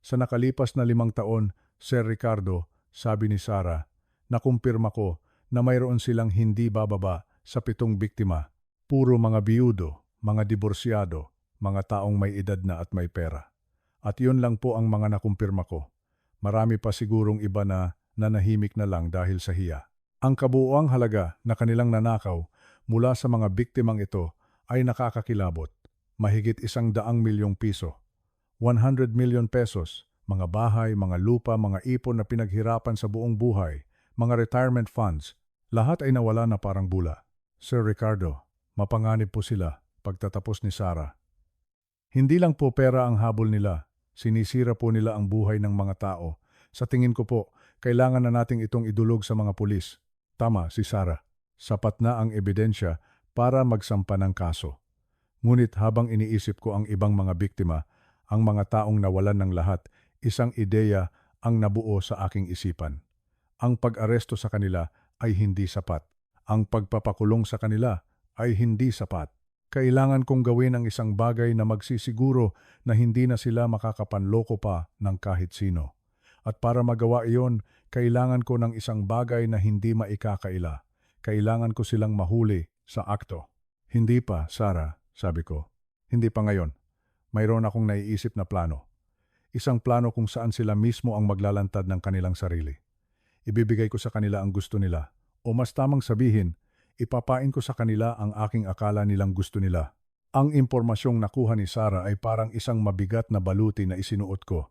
Speaker 1: Sa nakalipas na 5 taon, Sir Ricardo, sabi ni Sarah, nakumpirma ko na mayroon silang hindi bababa sa 7 biktima. Puro mga biyudo, mga diborsyado, mga taong may edad na at may pera. At yun lang po ang mga nakumpirma ko. Marami pa sigurong iba na nanahimik na lang dahil sa hiya. Ang kabuuang halaga na kanilang nanakaw mula sa mga biktimang ito ay nakakakilabot. Mahigit 100 milyong piso. 100 million pesos, mga bahay, mga lupa, mga ipon na pinaghirapan sa buong buhay, mga retirement funds, lahat ay nawala na parang bula. Sir Ricardo, mapanganib po sila pagtatapos ni Sarah. Hindi lang po pera ang habol nila, sinisira po nila ang buhay ng mga tao. Sa tingin ko po, kailangan na nating itong idulog sa mga pulis. Tama si Sarah. Sapat na ang ebidensya para magsampa ng kaso. Ngunit habang iniisip ko ang ibang mga biktima, ang mga taong nawalan ng lahat, isang ideya ang nabuo sa aking isipan. Ang pag-aresto sa kanila ay hindi sapat. Ang pagpapakulong sa kanila ay hindi sapat. Kailangan kong gawin ang isang bagay na magsisiguro na hindi na sila makakapanloko pa ng kahit sino. At para magawa iyon, kailangan ko ng isang bagay na hindi maikakaila. Kailangan ko silang mahuli sa akto. Hindi pa, Sarah, sabi ko. Hindi pa ngayon. Mayroon akong naiisip na plano. Isang plano kung saan sila mismo ang maglalantad ng kanilang sarili. Ibibigay ko sa kanila ang gusto nila. O mas tamang sabihin, ipapain ko sa kanila ang aking akala nilang gusto nila. Ang impormasyong nakuha ni Sarah ay parang isang mabigat na baluti na isinuot ko.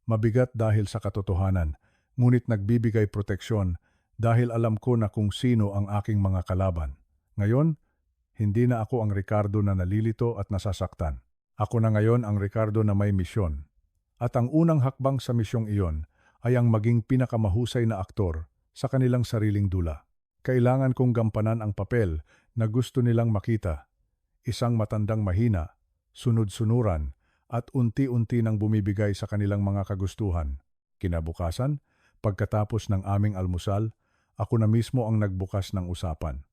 Speaker 1: Mabigat dahil sa katotohanan, ngunit nagbibigay proteksyon dahil alam ko na kung sino ang aking mga kalaban. Ngayon, hindi na ako ang Ricardo na nalilito at nasasaktan. Ako na ngayon ang Ricardo na may misyon. At ang unang hakbang sa misyong iyon ay ang maging pinakamahusay na aktor sa kanilang sariling dula. Kailangan kong gampanan ang papel na gusto nilang makita. Isang matandang mahina, sunod-sunuran, at unti-unti nang bumibigay sa kanilang mga kagustuhan. Kinabukasan, pagkatapos ng aming almusal, ako na mismo ang nagbukas ng usapan.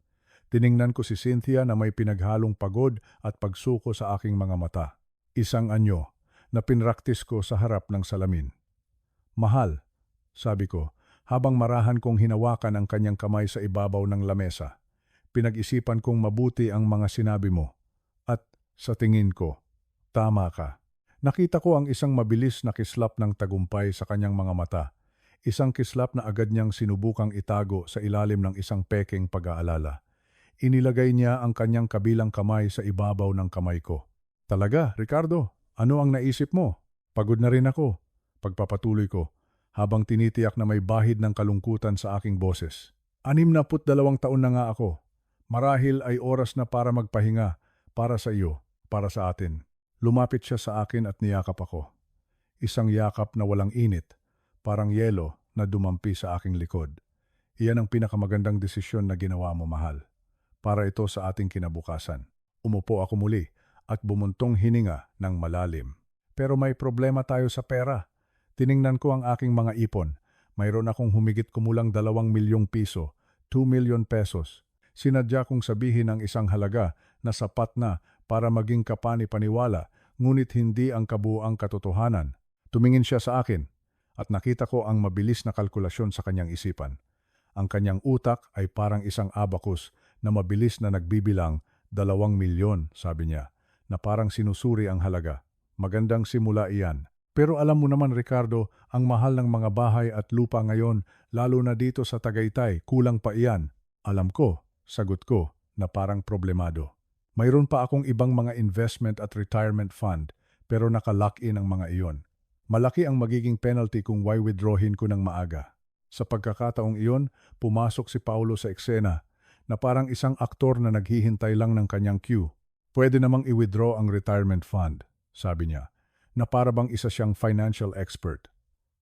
Speaker 1: Tiningnan ko si Cynthia na may pinaghalong pagod at pagsuko sa aking mga mata. Isang anyo na pinraktis ko sa harap ng salamin. Mahal, sabi ko, habang marahan kong hinawakan ang kanyang kamay sa ibabaw ng lamesa. Pinag-isipan kong mabuti ang mga sinabi mo. At sa tingin ko, tama ka. Nakita ko ang isang mabilis na kislap ng tagumpay sa kanyang mga mata. Isang kislap na agad niyang sinubukang itago sa ilalim ng isang pekeng pag-aalala. Inilagay niya ang kanyang kabilang kamay sa ibabaw ng kamay ko. Talaga, Ricardo, ano ang naisip mo? Pagod na rin ako, pagpapatuloy ko, habang tinitiyak na may bahid ng kalungkutan sa aking boses. 62 taon na nga ako. Marahil ay oras na para magpahinga, para sa iyo, para sa atin. Lumapit siya sa akin at niyakap ako. Isang yakap na walang init, parang yelo na dumampi sa aking likod. Iyan ang pinakamagandang desisyon na ginawa mo, mahal. Para ito sa ating kinabukasan. Umupo ako muli at bumuntong hininga ng malalim. Pero may problema tayo sa pera. Tiningnan ko ang aking mga ipon. Mayroon akong humigit kumulang 2 milyong piso, 2 million pesos. Sinadya kong sabihin ang isang halaga na sapat na para maging kapani-paniwala, ngunit hindi ang kabuuang katotohanan. Tumingin siya sa akin at nakita ko ang mabilis na kalkulasyon sa kanyang isipan. Ang kanyang utak ay parang isang abakus na mabilis na nagbibilang 2 milyon, sabi niya, na parang sinusuri ang halaga. Magandang simula iyan. Pero alam mo naman, Ricardo, ang mahal ng mga bahay at lupa ngayon, lalo na dito sa Tagaytay, kulang pa iyan. Alam ko, sagot ko, na parang problemado. Mayroon pa akong ibang mga investment at retirement fund, pero nakalock in ang mga iyon. Malaki ang magiging penalty kung withdrawin ko ng maaga. Sa pagkakataong iyon, pumasok si Paulo sa eksena, na parang isang aktor na naghihintay lang ng kanyang cue. Pwede namang i-withdraw ang retirement fund, sabi niya, na para bang isa siyang financial expert.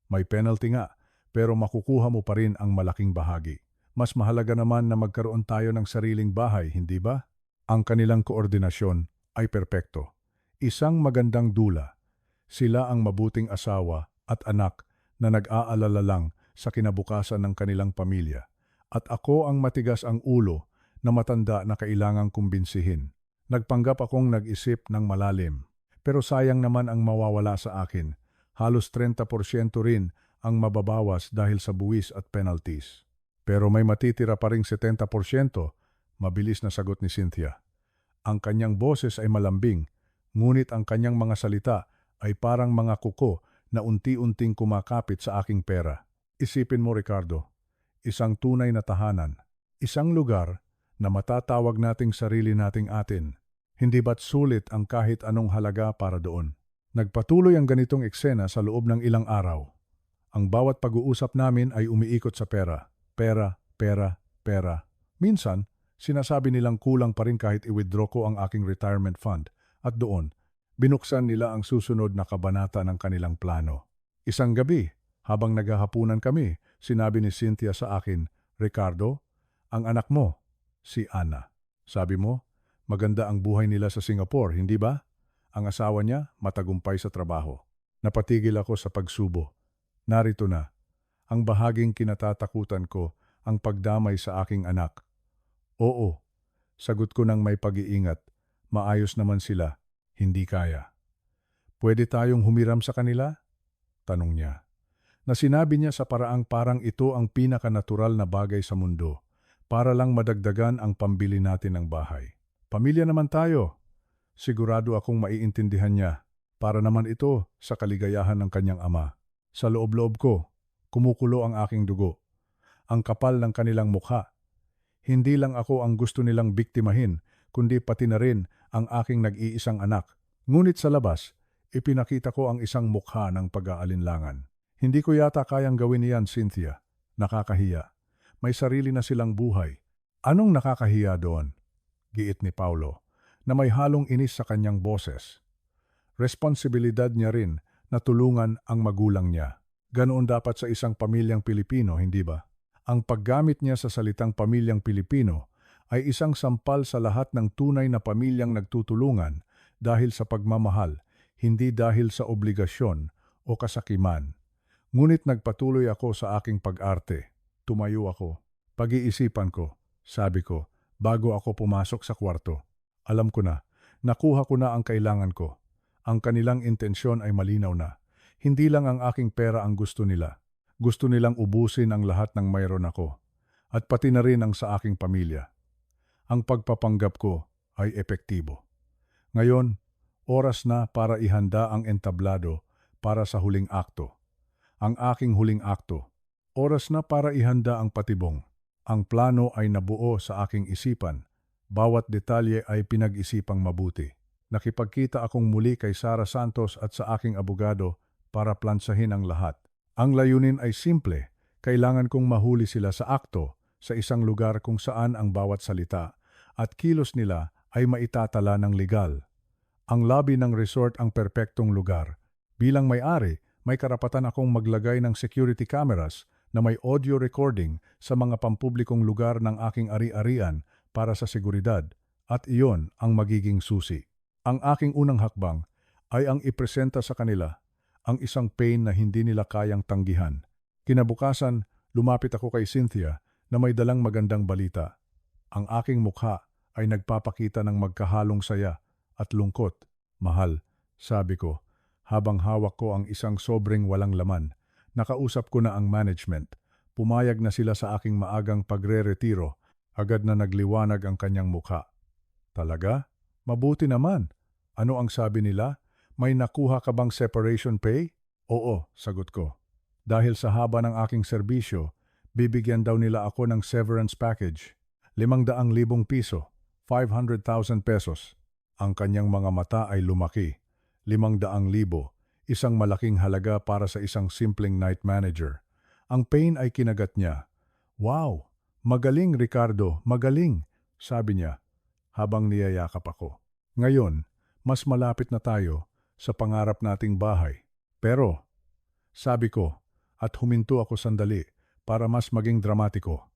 Speaker 1: May penalty nga, pero makukuha mo pa rin ang malaking bahagi. Mas mahalaga naman na magkaroon tayo ng sariling bahay, hindi ba? Ang kanilang koordinasyon ay perpekto. Isang magandang dula. Sila ang mabuting asawa at anak na nag-aalala lang sa kinabukasan ng kanilang pamilya. At ako ang matigas ang ulo na matanda na kailangang kumbinsihin. Nagpanggap akong nag-isip ng malalim. Pero sayang naman ang mawawala sa akin. Halos 30% rin ang mababawas dahil sa buwis at penalties. Pero may matitira pa ring 70%, mabilis na sagot ni Cynthia. Ang kanyang boses ay malambing, ngunit ang kanyang mga salita ay parang mga kuko na unti-unting kumakapit sa aking pera. Isipin mo, Ricardo, isang tunay na tahanan, isang lugar na matatawag nating sarili nating atin. Hindi ba't sulit ang kahit anong halaga para doon? Nagpatuloy ang ganitong eksena sa loob ng ilang araw. Ang bawat pag-uusap namin ay umiikot sa pera. Pera, pera, pera. Minsan, sinasabi nilang kulang pa rin kahit i-withdraw ko ang aking retirement fund. At doon, binuksan nila ang susunod na kabanata ng kanilang plano. Isang gabi, habang naghahapunan kami, sinabi ni Cynthia sa akin, Ricardo, ang anak mo, si Ana. Sabi mo, maganda ang buhay nila sa Singapore, hindi ba? Ang asawa niya, matagumpay sa trabaho. Napatigil ako sa pagsubo. Narito na. Ang bahaging kinatatakutan ko, ang pagdamay sa aking anak. Oo, sagot ko ng may pag-iingat. Maayos naman sila. Hindi kaya. Pwede tayong humiram sa kanila? Tanong niya. Na sinabi niya sa paraang parang ito ang pinakanatural na bagay sa mundo, para lang madagdagan ang pambili natin ng bahay. Pamilya naman tayo. Sigurado akong maiintindihan niya. Para naman ito sa kaligayahan ng kanyang ama. Sa loob-loob ko, kumukulo ang aking dugo. Ang kapal ng kanilang mukha. Hindi lang ako ang gusto nilang biktimahin, kundi pati na rin ang aking nag-iisang anak. Ngunit sa labas, ipinakita ko ang isang mukha ng pag-aalinlangan. Hindi ko yata kayang gawin niyan, Cynthia. Nakakahiya. May sarili na silang buhay. Anong nakakahiya doon? Giit ni Paulo, na may halong inis sa kanyang boses. Responsibilidad niya rin na tulungan ang magulang niya. Ganoon dapat sa isang pamilyang Pilipino, hindi ba? Ang paggamit niya sa salitang pamilyang Pilipino ay isang sampal sa lahat ng tunay na pamilyang nagtutulungan dahil sa pagmamahal, hindi dahil sa obligasyon o kasakiman. Ngunit nagpatuloy ako sa aking pag-arte. Tumayo ako. Pag-iisipan ko, sabi ko, bago ako pumasok sa kwarto. Alam ko na, nakuha ko na ang kailangan ko. Ang kanilang intensyon ay malinaw na. Hindi lang ang aking pera ang gusto nila. Gusto nilang ubusin ang lahat ng mayroon ako. At pati na rin ang sa aking pamilya. Ang pagpapanggap ko ay epektibo. Ngayon, oras na para ihanda ang entablado para sa huling akto. Ang aking huling akto. Oras na para ihanda ang patibong. Ang plano ay nabuo sa aking isipan. Bawat detalye ay pinag-isipang mabuti. Nakipagkita akong muli kay Sara Santos at sa aking abogado para plansahin ang lahat. Ang layunin ay simple, kailangan kong mahuli sila sa akto sa isang lugar kung saan ang bawat salita at kilos nila ay maitatala ng legal. Ang lobby ng resort ang perpektong lugar. Bilang may-ari, may karapatan akong maglagay ng security cameras na may audio recording sa mga pampublikong lugar ng aking ari-arian para sa seguridad, at iyon ang magiging susi. Ang aking unang hakbang ay ang ipresenta sa kanila ang isang pain na hindi nila kayang tanggihan. Kinabukasan, lumapit ako kay Cynthia na may dalang magandang balita. Ang aking mukha ay nagpapakita ng magkahalong saya at lungkot. Mahal, sabi ko, habang hawak ko ang isang sobreng walang laman. Nakausap ko na ang management. Pumayag na sila sa aking maagang pagre-retiro. Agad na nagliwanag ang kanyang mukha. Talaga? Mabuti naman. Ano ang sabi nila? May nakuha ka bang separation pay? Oo, sagot ko. Dahil sa haba ng aking serbisyo, bibigyan daw nila ako ng severance package. 500,000 piso, 500,000 pesos. Ang kanyang mga mata ay lumaki. 500,000, isang malaking halaga para sa isang simpleng night manager. Ang pain ay kinagat niya. Wow, magaling Ricardo, magaling, sabi niya habang niyayakap ako. Ngayon, mas malapit na tayo sa pangarap nating bahay. Pero, sabi ko, at huminto ako sandali para mas maging dramatiko.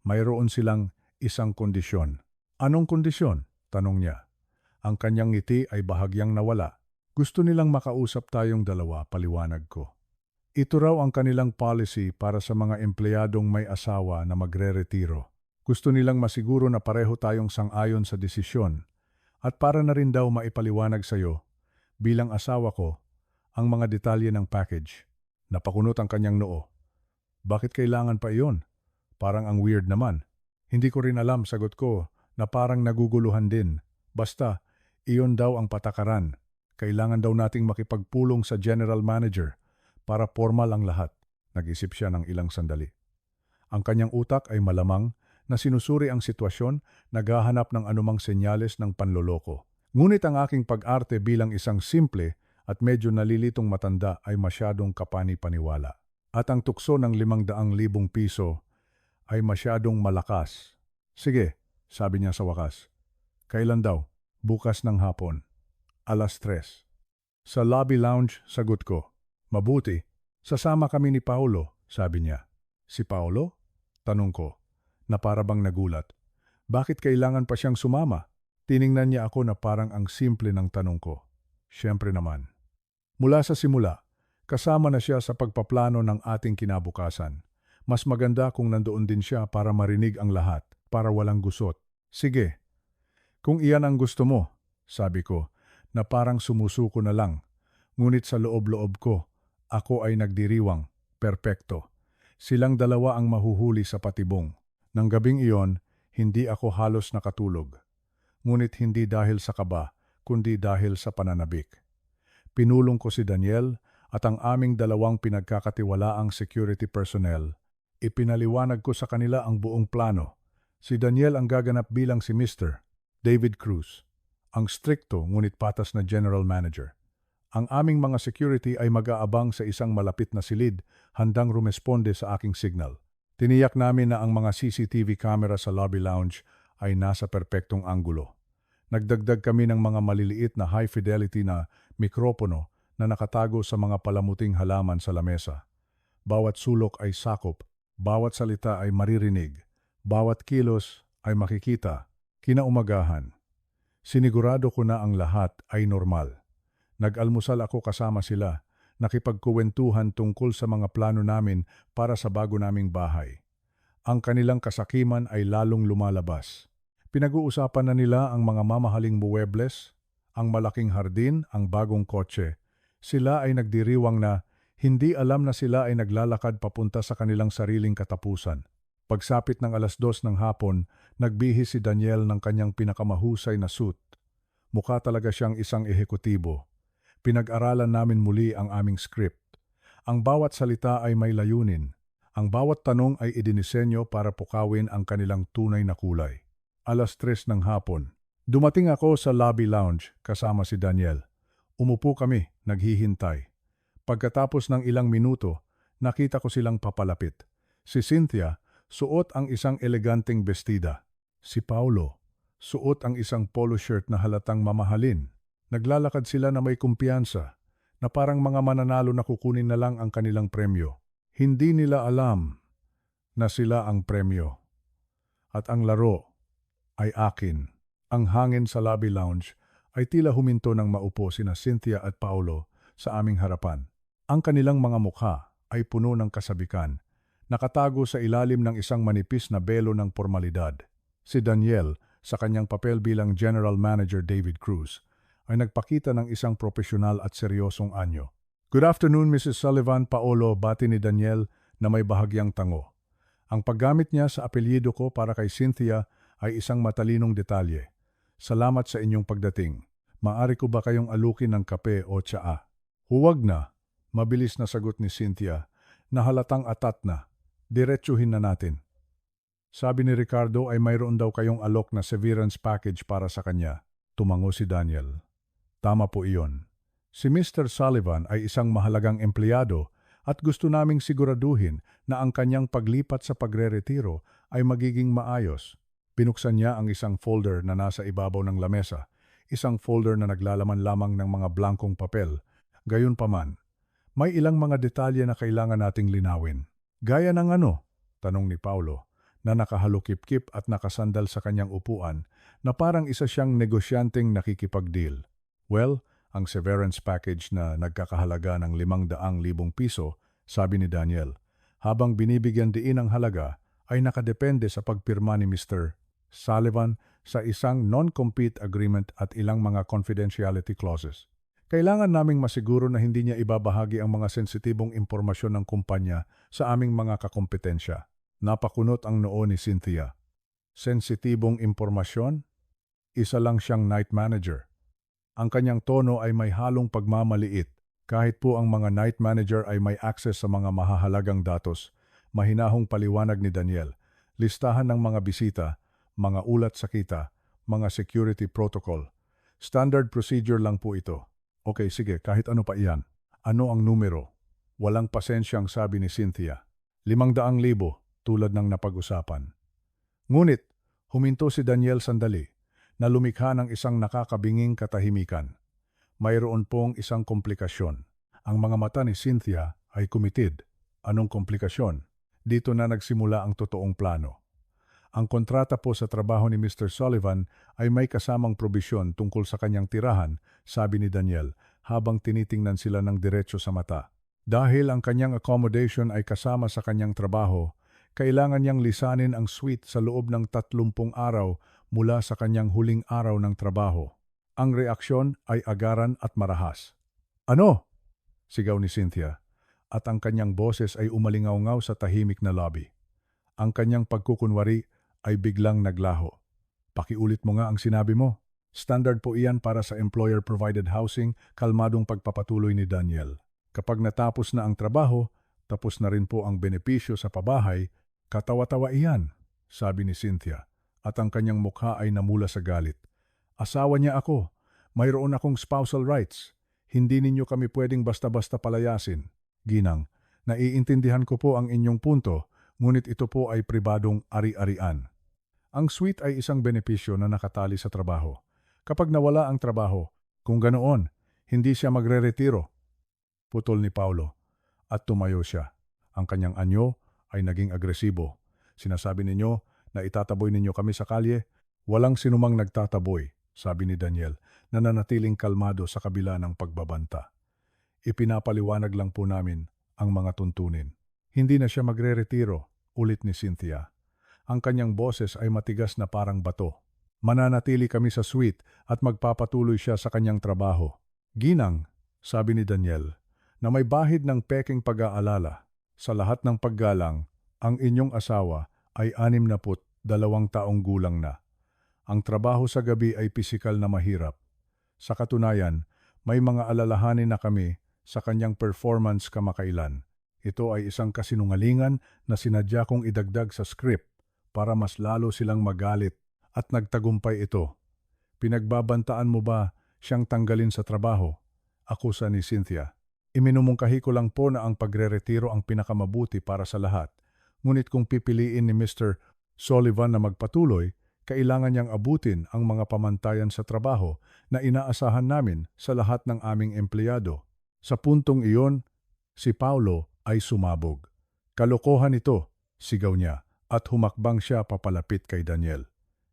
Speaker 1: Mayroon silang isang kondisyon. Anong kondisyon? Tanong niya. Ang kanyang ngiti ay bahagyang nawala. Gusto nilang makausap tayong dalawa, paliwanag ko. Ito raw ang kanilang policy para sa mga empleyadong may asawa na magre-retiro. Gusto nilang masiguro na pareho tayong sang-ayon sa desisyon. At para na rin daw maipaliwanag sa iyo, bilang asawa ko, ang mga detalye ng package. Napakunot ang kanyang noo. Bakit kailangan pa iyon? Parang ang weird naman. Hindi ko rin alam, sagot ko, na parang naguguluhan din. Basta, iyon daw ang patakaran. Kailangan daw nating makipagpulong sa general manager para formal ang lahat. Nag-isip siya ng ilang sandali. Ang kanyang utak ay malamang na sinusuri ang sitwasyon, naghahanap ng anumang senyales ng panloloko. Ngunit ang aking pag-arte bilang isang simple at medyo nalilitong matanda ay masyadong kapani-paniwala. At ang tukso ng 500,000 piso ay masyadong malakas. Sige, sabi niya sa wakas. Kailan daw? Bukas ng hapon. 3:00. Sa lobby lounge, sagot ko. Mabuti. Sasama kami ni Paolo, sabi niya. Si Paolo? Tanong ko, na para bang nagulat. Bakit kailangan pa siyang sumama? Tiningnan niya ako na parang ang simple ng tanong ko. Siyempre naman. Mula sa simula, kasama na siya sa pagpaplano ng ating kinabukasan. Mas maganda kung nandoon din siya para marinig ang lahat, para walang gusot. Sige, kung iyan ang gusto mo, sabi ko, na parang sumusuko na lang. Ngunit sa loob-loob ko, ako ay nagdiriwang, perpekto. Silang dalawa ang mahuhuli sa patibong. Nang gabing iyon, hindi ako halos nakatulog. Ngunit hindi dahil sa kaba, kundi dahil sa pananabik. Pinulong ko si Daniel at ang aming dalawang pinagkakatiwalaang security personnel. Ipinaliwanag ko sa kanila ang buong plano. Si Daniel ang gaganap bilang si Mr. David Cruz, ang strikto ngunit patas na general manager. Ang aming mga security ay mag-aabang sa isang malapit na silid, handang rumesponde sa aking signal. Tiniyak namin na ang mga CCTV camera sa lobby lounge ay nasa perpektong anggulo. Nagdagdag kami ng mga maliliit na high-fidelity na mikropono na nakatago sa mga palamuting halaman sa lamesa. Bawat sulok ay sakop, bawat salita ay maririnig, bawat kilos ay makikita. Kinaumagahan. Sinigurado ko na ang lahat ay normal. Nag-almusal ako kasama sila, nakipagkuwentuhan tungkol sa mga plano namin para sa bago naming bahay. Ang kanilang kasakiman ay lalong lumalabas. Pinag-uusapan na nila ang mga mamahaling muebles, ang malaking hardin, ang bagong kotse. Sila ay nagdiriwang na hindi alam na sila ay naglalakad papunta sa kanilang sariling katapusan. Pagsapit ng 2:00 ng hapon, nagbihis si Daniel ng kanyang pinakamahusay na suit. Mukha talaga siyang isang ehekutibo. Pinag-aralan namin muli ang aming script. Ang bawat salita ay may layunin. Ang bawat tanong ay idinisenyo para pukawin ang kanilang tunay na kulay. 3:00 ng hapon. Dumating ako sa lobby lounge kasama si Daniel. Umupo kami, naghihintay. Pagkatapos ng ilang minuto, nakita ko silang papalapit. Si Cynthia, suot ang isang eleganteng bestida. Si Paulo, suot ang isang polo shirt na halatang mamahalin. Naglalakad sila na may kumpiyansa, na parang mga mananalo na kukunin na lang ang kanilang premyo. Hindi nila alam na sila ang premyo. At ang laro ay akin. Ang hangin sa lobby lounge ay tila huminto nang maupo sina Cynthia at Paulo sa aming harapan. Ang kanilang mga mukha ay puno ng kasabikan, nakatago sa ilalim ng isang manipis na belo ng pormalidad. Si Daniel, sa kanyang papel bilang General Manager David Cruz, ay nagpakita ng isang profesional at seryosong anyo. Good afternoon, Mrs. Sullivan, Paolo, bati ni Daniel na may bahagyang tango. Ang paggamit niya sa apelyido ko para kay Cynthia ay isang matalinong detalye. Salamat sa inyong pagdating. Maari ko ba kayong alukin ng kape o tsaa? Huwag na, mabilis na sagot ni Cynthia, na halatang atat na. Diretsuhin na natin. Sabi ni Ricardo ay mayroon daw kayong alok na severance package para sa kanya. Tumango si Daniel. Tama po iyon. Si Mr. Sullivan ay isang mahalagang empleyado at gusto naming siguraduhin na ang kanyang paglipat sa pagreretiro ay magiging maayos. Binuksan niya ang isang folder na nasa ibabaw ng lamesa, isang folder na naglalaman lamang ng mga blankong papel. Gayunpaman, may ilang mga detalye na kailangan nating linawin. Gaya ng ano? Tanong ni Paulo, na nakahalukip-kip at nakasandal sa kanyang upuan na parang isa siyang negosyanteng nakikipag-deal. Well, ang severance package na nagkakahalaga ng 500,000 piso, sabi ni Daniel, habang binibigyan diin ang halaga ay nakadepende sa pagpirma ni Mr. Sullivan sa isang non-compete agreement at ilang mga confidentiality clauses. Kailangan naming masiguro na hindi niya ibabahagi ang mga sensitibong impormasyon ng kumpanya sa aming mga kakompetensya. Napakunot ang noo ni Cynthia. Sensitibong impormasyon? Isa lang siyang night manager. Ang kanyang tono ay may halong pagmamaliit. Kahit po ang mga night manager ay may access sa mga mahahalagang datos, mahinahong paliwanag ni Daniel. Listahan ng mga bisita, mga ulat sa kita, mga security protocol. Standard procedure lang po ito. Okay, sige, kahit ano pa iyan. Ano ang numero? Walang pasensyang sabi ni Cynthia. 500,000 tulad ng napag-usapan. Ngunit, huminto si Daniel sandali na lumikha ng isang nakakabinging katahimikan. Mayroon pong isang komplikasyon. Ang mga mata ni Cynthia ay kumitid. Anong komplikasyon? Dito na nagsimula ang totoong plano. Ang kontrata po sa trabaho ni Mr. Sullivan ay may kasamang probisyon tungkol sa kanyang tirahan, sabi ni Daniel, habang tinitingnan sila ng diretso sa mata. Dahil ang kanyang accommodation ay kasama sa kanyang trabaho, kailangan niyang lisanin ang suite sa loob ng 30 araw mula sa kanyang huling araw ng trabaho. Ang reaksyon ay agaran at marahas. Ano? Sigaw ni Cynthia, at ang kanyang boses ay umalingaw-ngaw sa tahimik na lobby. Ang kanyang pagkukunwari ay biglang naglaho. Pakiulit mo nga ang sinabi mo. Standard po iyan para sa employer-provided housing, kalmadong pagpapatuloy ni Daniel. Kapag natapos na ang trabaho, tapos na rin po ang benepisyo sa pabahay, katawa-tawa iyan, sabi ni Cynthia, at ang kanyang mukha ay namula sa galit. Asawa niya ako. Mayroon akong spousal rights. Hindi ninyo kami pwedeng basta-basta palayasin. Ginang, naiintindihan ko po ang inyong punto, ngunit ito po ay pribadong ari-arian. Ang suite ay isang benepisyo na nakatali sa trabaho. Kapag nawala ang trabaho, kung ganoon, hindi siya magre-retiro. Putol ni Paulo, at tumayo siya. Ang kanyang anyo ay naging agresibo. Sinasabi ninyo na itataboy ninyo kami sa kalye? Walang sinumang nagtataboy, sabi ni Daniel, na nanatiling kalmado sa kabila ng pagbabanta. Ipinapaliwanag lang po namin ang mga tuntunin. Hindi na siya magre-retiro, ulit ni Cynthia. Ang kanyang boses ay matigas na parang bato. Mananatili kami sa suite at magpapatuloy siya sa kanyang trabaho. Ginang, sabi ni Daniel, na may bahid ng peking pag-aalala. Sa lahat ng paggalang, ang inyong asawa ay 62 taong gulang na. Ang trabaho sa gabi ay pisikal na mahirap. Sa katunayan, may mga alalahanin na kami sa kanyang performance kamakailan. Ito ay isang kasinungalingan na sinadya kong idagdag sa script para mas lalo silang magalit at nagtagumpay ito. Pinagbabantaan mo ba siyang tanggalin sa trabaho? Akusa ni Cynthia. Iminumungkahi ko lang po na ang pagreretiro ang pinakamabuti para sa lahat. Ngunit kung pipiliin ni Mr. Sullivan na magpatuloy, kailangan niyang abutin ang mga pamantayan sa trabaho na inaasahan namin sa lahat ng aming empleyado. Sa puntong iyon, si Paulo ay sumabog. Kalokohan ito, sigaw niya, at humakbang siya papalapit kay Daniel.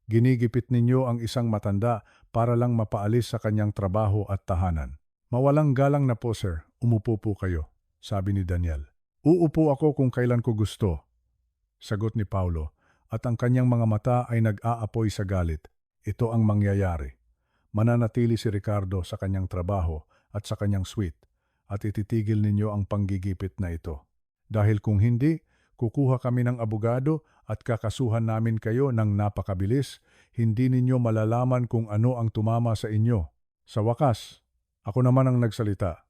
Speaker 1: Ginigipit ninyo ang isang matanda para lang mapaalis sa kanyang trabaho at tahanan. Mawalang galang na po, sir. Umupo po kayo, sabi ni Daniel. Uupo ako kung kailan ko gusto, sagot ni Paulo, at ang kanyang mga mata ay nag-aapoy sa galit. Ito ang mangyayari. Mananatili si Ricardo sa kanyang trabaho at sa kanyang suite, at ititigil ninyo ang panggigipit na ito. Dahil kung hindi, kukuha kami ng abogado at kakasuhan namin kayo ng napakabilis, hindi ninyo malalaman kung ano ang tumama sa inyo. Sa wakas, ako naman ang nagsalita.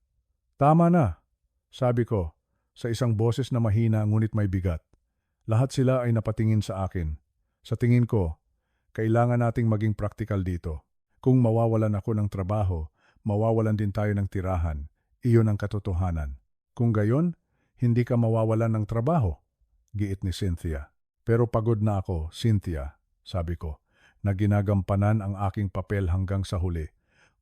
Speaker 1: Tama na, sabi ko, sa isang boses na mahina ngunit may bigat. Lahat sila ay napatingin sa akin. Sa tingin ko, kailangan nating maging praktikal dito. Kung mawawalan ako ng trabaho, mawawalan din tayo ng tirahan. Iyon ang katotohanan. Kung gayon, hindi ka mawawalan ng trabaho, giit ni Cynthia. Pero pagod na ako, Cynthia, sabi ko, na ginagampanan ang aking papel hanggang sa huli.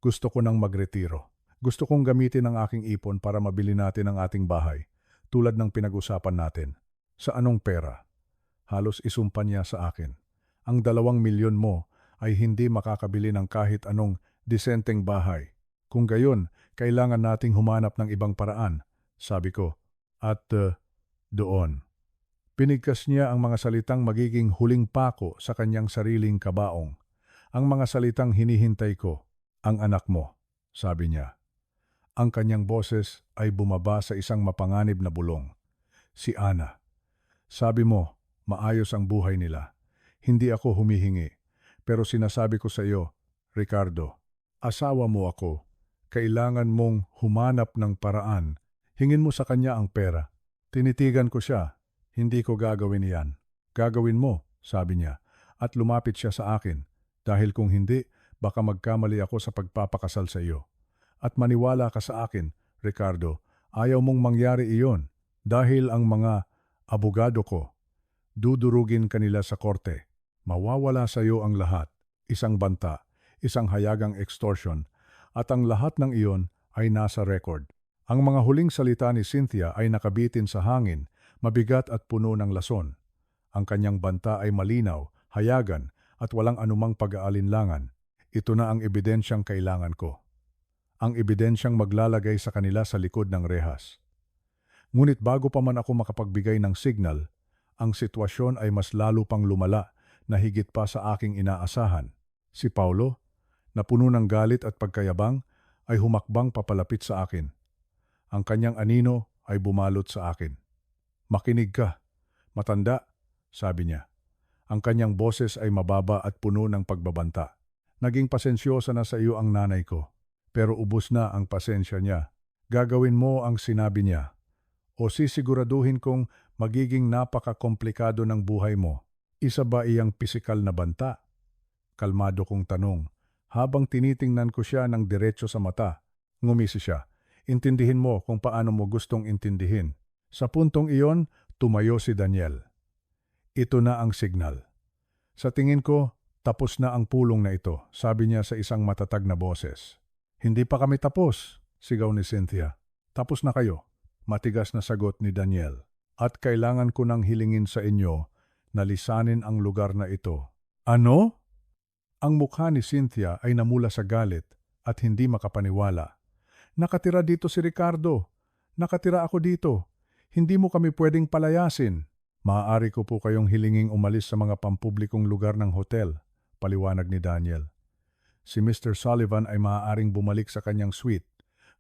Speaker 1: Gusto ko nang magretiro. Gusto kong gamitin ang aking ipon para mabili natin ang ating bahay, tulad ng pinag-usapan natin. Sa anong pera? Halos isumpa niya sa akin. Ang 2 milyon mo ay hindi makakabili ng kahit anong disenteng bahay. Kung gayon, kailangan nating humanap ng ibang paraan, sabi ko. At doon. Pinigkas niya ang mga salitang magiging huling pako sa kanyang sariling kabaong. Ang mga salitang hinihintay ko. Ang anak mo, sabi niya. Ang kanyang boses ay bumaba sa isang mapanganib na bulong. Si Ana. Sabi mo, maayos ang buhay nila. Hindi ako humihingi. Pero sinasabi ko sa iyo, Ricardo, asawa mo ako. Kailangan mong humanap ng paraan. Hingin mo sa kanya ang pera. Tinitigan ko siya. Hindi ko gagawin iyan. Gagawin mo, sabi niya. At lumapit siya sa akin. Dahil kung hindi, baka magkamali ako sa pagpapakasal sa iyo. At maniwala ka sa akin, Ricardo, ayaw mong mangyari iyon dahil ang mga abogado ko, dudurugin kanila sa korte. Mawawala sa iyo ang lahat, isang banta, isang hayagang extortion, at ang lahat ng iyon ay nasa record. Ang mga huling salita ni Cynthia ay nakabitin sa hangin, mabigat at puno ng lason. Ang kanyang banta ay malinaw, hayagan, at walang anumang pag-aalinlangan. Ito na ang ebidensyang kailangan ko. Ang ebidensyang maglalagay sa kanila sa likod ng rehas. Ngunit bago pa man ako makapagbigay ng signal, ang sitwasyon ay mas lalo pang lumala na higit pa sa aking inaasahan. Si Paulo, na puno ng galit at pagkayabang, ay humakbang papalapit sa akin. Ang kanyang anino ay bumalot sa akin. Makinig ka, matanda, sabi niya. Ang kanyang boses ay mababa at puno ng pagbabanta. Naging pasensyosa na sa iyo ang nanay ko. Pero ubos na ang pasensya niya. Gagawin mo ang sinabi niya. O sisiguraduhin kong magiging napaka-komplikado ng buhay mo. Isa ba iyang pisikal na banta? Kalmado kong tanong. Habang tinitingnan ko siya ng diretso sa mata, ngumisi siya. Intindihin mo kung paano mo gustong intindihin. Sa puntong iyon, tumayo si Daniel. Ito na ang signal. Sa tingin ko, tapos na ang pulong na ito, sabi niya sa isang matatag na boses. Hindi pa kami tapos, sigaw ni Cynthia. Tapos na kayo, matigas na sagot ni Daniel. At kailangan ko nang hilingin sa inyo na lisanin ang lugar na ito. Ano? Ang mukha ni Cynthia ay namula sa galit at hindi makapaniwala. Nakatira dito si Ricardo. Nakatira ako dito. Hindi mo kami pwedeng palayasin. Maaari ko po kayong hilinging umalis sa mga pampublikong lugar ng hotel, paliwanag ni Daniel. Si Mr. Sullivan ay maaaring bumalik sa kanyang suite,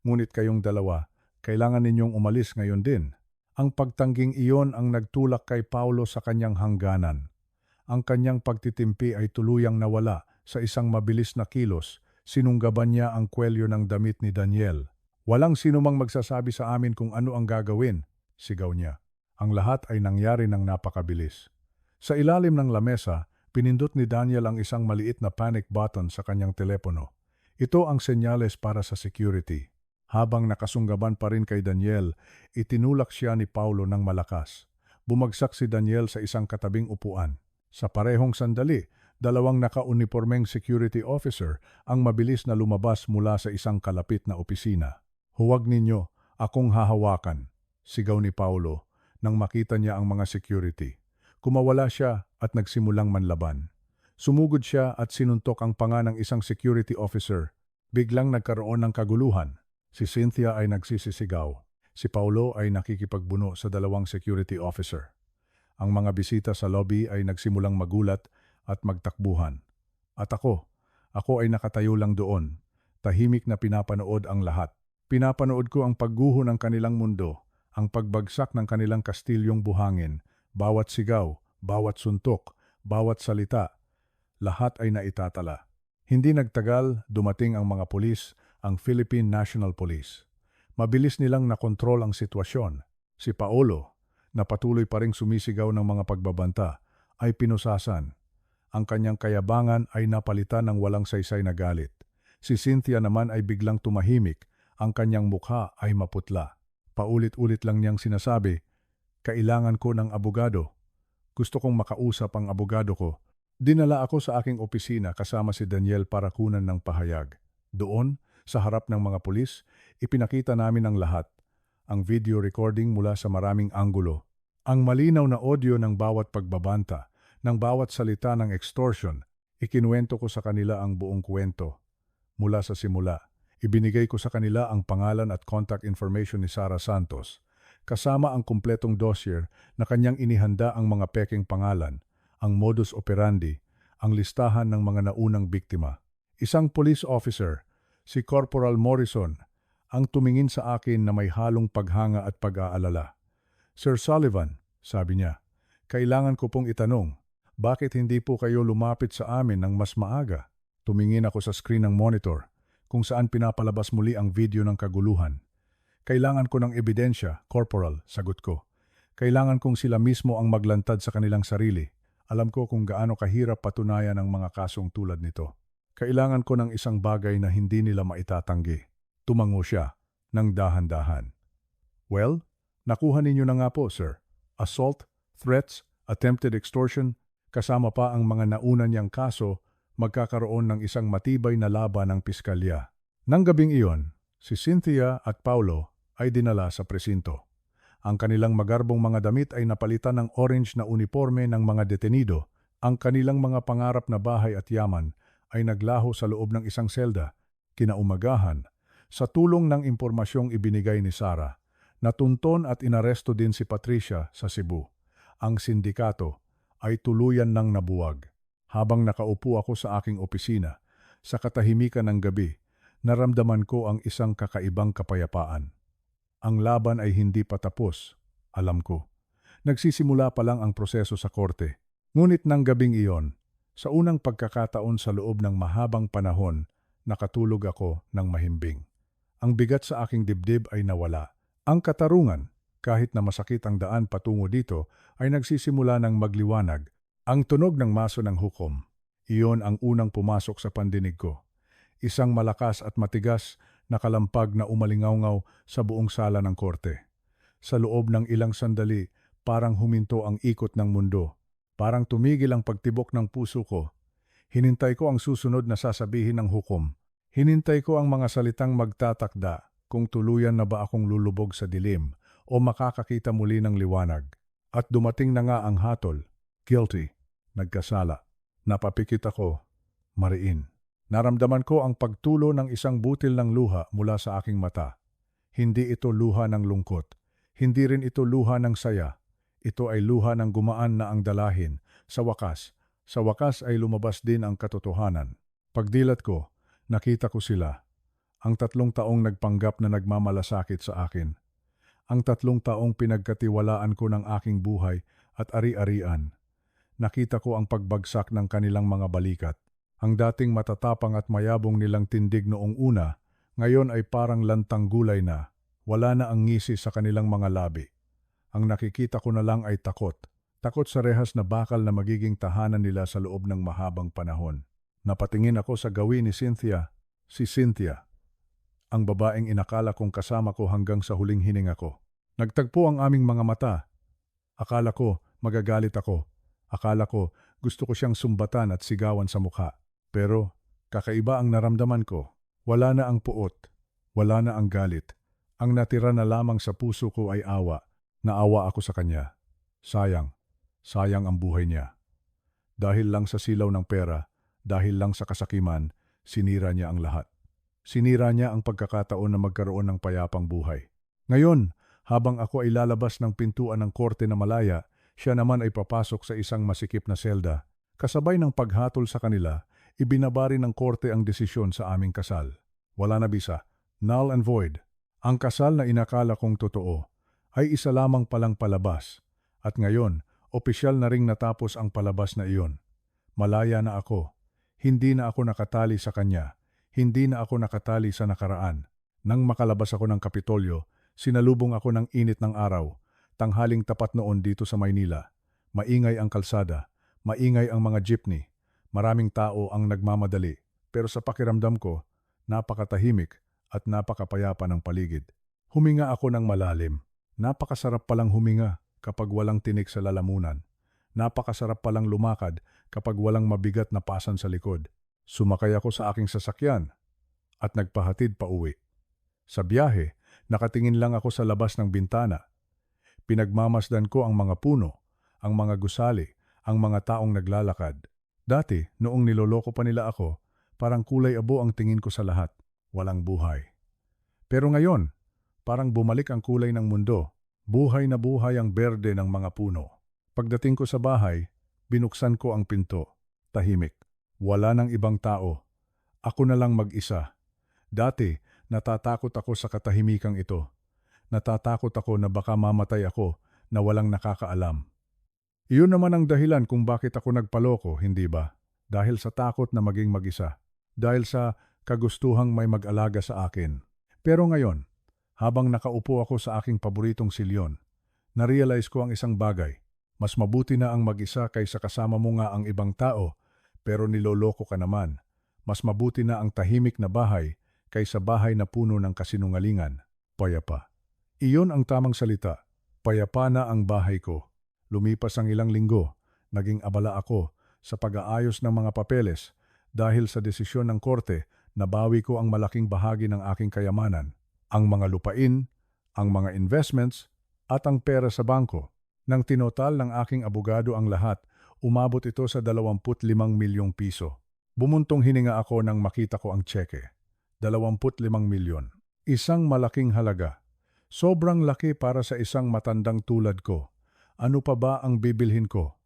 Speaker 1: ngunit kayong dalawa, kailangan ninyong umalis ngayon din. Ang pagtangging iyon ang nagtulak kay Paulo sa kanyang hangganan. Ang kanyang pagtitimpi ay tuluyang nawala sa isang mabilis na kilos, sinunggaban niya ang kwelyo ng damit ni Daniel. Walang sinumang magsasabi sa amin kung ano ang gagawin, sigaw niya. Ang lahat ay nangyari ng napakabilis. Sa ilalim ng lamesa, Pinindot ni Daniel ang isang maliit na panic button sa kanyang telepono. Ito ang senyales para sa security. Habang nakasunggaban pa rin kay Daniel, itinulak siya ni Paulo ng malakas. Bumagsak si Daniel sa isang katabing upuan. Sa parehong sandali, dalawang naka-unipormeng security officer ang mabilis na lumabas mula sa isang kalapit na opisina. "Huwag ninyo, akong hahawakan," sigaw ni Paulo nang makita niya ang mga security. Kumawala siya at nagsimulang manlaban. Sumugod siya at sinuntok ang panga ng isang security officer. Biglang nagkaroon ng kaguluhan. Si Cynthia ay nagsisisigaw. Si Paulo ay nakikipagbuno sa dalawang security officer. Ang mga bisita sa lobby ay nagsimulang magulat at magtakbuhan. At ako ay nakatayo lang doon. Tahimik na pinapanood ang lahat. Pinapanood ko ang pagguho ng kanilang mundo, ang pagbagsak ng kanilang kastilyong buhangin, bawat sigaw, bawat suntok, bawat salita, lahat ay naitatala. Hindi nagtagal, dumating ang mga pulis, ang Philippine National Police. Mabilis nilang nakontrol ang sitwasyon. Si Paulo, na patuloy pa ring sumisigaw ng mga pagbabanta, ay pinusasan. Ang kanyang kayabangan ay napalitan ng walang saysay na galit. Si Cynthia naman ay biglang tumahimik, ang kanyang mukha ay maputla. Paulit-ulit lang niyang sinasabi, "Kailangan ko ng abogado. Gusto kong makausap ang abogado ko." Dinala ako sa aking opisina kasama si Daniel para kunan ng pahayag. Doon, sa harap ng mga pulis, ipinakita namin ang lahat. Ang video recording mula sa maraming anggulo. Ang malinaw na audio ng bawat pagbabanta, ng bawat salita ng extortion. Ikinuwento ko sa kanila ang buong kwento. Mula sa simula, ibinigay ko sa kanila ang pangalan at contact information ni Sara Santos, kasama ang kumpletong dossier na kanyang inihanda ang mga pekeng pangalan, ang modus operandi, ang listahan ng mga naunang biktima. Isang police officer, si Corporal Morrison, ang tumingin sa akin na may halong paghanga at pag-aalala. "Sir Sullivan," sabi niya, "kailangan ko pong itanong, bakit hindi po kayo lumapit sa amin ng mas maaga?" Tumingin ako sa screen ng monitor, kung saan pinapalabas muli ang video ng kaguluhan. "Kailangan ko ng ebidensya, Corporal," sagot ko. "Kailangan kong sila mismo ang maglantad sa kanilang sarili. Alam ko kung gaano kahirap patunayan ang mga kasong tulad nito. Kailangan ko ng isang bagay na hindi nila maitatanggi." Tumango siya, ng dahan-dahan. "Well, nakuha ninyo na nga po, sir. Assault, threats, attempted extortion, kasama pa ang mga nauna niyang kaso, magkakaroon ng isang matibay na laban ng piskalya." Nang gabing iyon, si Cynthia at Paulo ay dinala sa presinto. Ang kanilang magarbong mga damit ay napalitan ng orange na uniforme ng mga detenido. Ang kanilang mga pangarap na bahay at yaman ay naglaho sa loob ng isang selda. Kinaumagahan, sa tulong ng impormasyong ibinigay ni Sara, natunton at inaresto din si Patricia sa Cebu. Ang sindikato ay tuluyan ng nabuwag. Habang nakaupo ako sa aking opisina, sa katahimikan ng gabi, naramdaman ko ang isang kakaibang kapayapaan. Ang laban ay hindi pa tapos, alam ko. Nagsisimula pa lang ang proseso sa korte. Ngunit nang gabing iyon, sa unang pagkakataon sa loob ng mahabang panahon, nakatulog ako ng mahimbing. Ang bigat sa aking dibdib ay nawala. Ang katarungan, kahit na masakit ang daan patungo dito, ay nagsisimula ng magliwanag. Ang tunog ng maso ng hukom, iyon ang unang pumasok sa pandinig ko. Isang malakas at matigas na kalampag na umalingawngaw sa buong sala ng korte. Sa loob ng ilang sandali, parang huminto ang ikot ng mundo. Parang tumigil ang pagtibok ng puso ko. Hinintay ko ang susunod na sasabihin ng hukom. Hinintay ko ang mga salitang magtatakda kung tuluyan na ba akong lulubog sa dilim o makakakita muli ng liwanag. At dumating na nga ang hatol. Guilty. Nagkasala. Napapikit ako. Mariin. Naramdaman ko ang pagtulo ng isang butil ng luha mula sa aking mata. Hindi ito luha ng lungkot. Hindi rin ito luha ng saya. Ito ay luha ng gumaan na ang dalahin. Sa wakas ay lumabas din ang katotohanan. Pagdilat ko, nakita ko sila. Ang 3 taong nagpanggap na nagmamalasakit sa akin. Ang 3 taong pinagkatiwalaan ko ng aking buhay at ari-arian. Nakita ko ang pagbagsak ng kanilang mga balikat. Ang dating matatapang at mayabong nilang tindig noong una, ngayon ay parang lantang gulay na. Wala na ang ngisi sa kanilang mga labi. Ang nakikita ko na lang ay takot. Takot sa rehas na bakal na magiging tahanan nila sa loob ng mahabang panahon. Napatingin ako sa gawin ni Cynthia. Si Cynthia, ang babaeng inakala kong kasama ko hanggang sa huling hininga ko. Nagtagpo ang aming mga mata. Akala ko magagalit ako. Akala ko gusto ko siyang sumbatan at sigawan sa mukha. Pero kakaiba ang naramdaman ko. Wala na ang puot. Wala na ang galit. Ang natira na lamang sa puso ko ay awa. Naawa ako sa kanya. Sayang. Sayang ang buhay niya. Dahil lang sa silaw ng pera, dahil lang sa kasakiman, sinira niya ang lahat. Sinira niya ang pagkakataon na magkaroon ng payapang buhay. Ngayon, habang ako ay lalabas ng pintuan ng korte na malaya, siya naman ay papasok sa isang masikip na selda. Kasabay ng paghatol sa kanila, ibinabari ng korte ang desisyon sa aming kasal. Wala na bisa. Null and void. Ang kasal na inakala kong totoo ay isa lamang palang palabas. At ngayon, opisyal na ring natapos ang palabas na iyon. Malaya na ako. Hindi na ako nakatali sa kanya. Hindi na ako nakatali sa nakaraan. Nang makalabas ako ng Kapitolyo, sinalubong ako ng init ng araw. Tanghaling tapat noon dito sa Maynila. Maingay ang kalsada. Maingay ang mga jeepney. Maraming tao ang nagmamadali. Pero sa pakiramdam ko, napakatahimik at napakapayapa ng paligid. Huminga ako ng malalim. Napakasarap palang huminga kapag walang tinik sa lalamunan. Napakasarap palang lumakad kapag walang mabigat na pasan sa likod. Sumakay ako sa aking sasakyan at nagpahatid pa uwi. Sa biyahe, nakatingin lang ako sa labas ng bintana. Pinagmamasdan ko ang mga puno, ang mga gusali, ang mga taong naglalakad. Dati, noong niloloko pa nila ako, parang kulay abo ang tingin ko sa lahat. Walang buhay. Pero ngayon, parang bumalik ang kulay ng mundo. Buhay na buhay ang berde ng mga puno. Pagdating ko sa bahay, binuksan ko ang pinto. Tahimik. Wala nang ibang tao. Ako na lang mag-isa. Dati, natatakot ako sa katahimikang ito. Natatakot ako na baka mamatay ako na walang nakakaalam. Iyon naman ang dahilan kung bakit ako nagpaloko, hindi ba? Dahil sa takot na maging mag-isa. Dahil sa kagustuhang may mag-alaga sa akin. Pero ngayon, habang nakaupo ako sa aking paboritong silyon, na-realize ko ang isang bagay. Mas mabuti na ang mag-isa kaysa kasama mo nga ang ibang tao, pero niloloko ka naman. Mas mabuti na ang tahimik na bahay kaysa bahay na puno ng kasinungalingan. Payapa. Iyon ang tamang salita. Payapa na ang bahay ko. Lumipas ang ilang linggo, naging abala ako sa pag-aayos ng mga papeles dahil sa desisyon ng korte, nabawi ko ang malaking bahagi ng aking kayamanan. Ang mga lupain, ang mga investments, at ang pera sa bangko. Nang tinotal ng aking abogado ang lahat, umabot ito sa 25 milyong piso. Bumuntong hininga ako nang makita ko ang tseke. 25 milyon. Isang malaking halaga. Sobrang laki para sa isang matandang tulad ko. Ano pa ba ang bibilhin ko?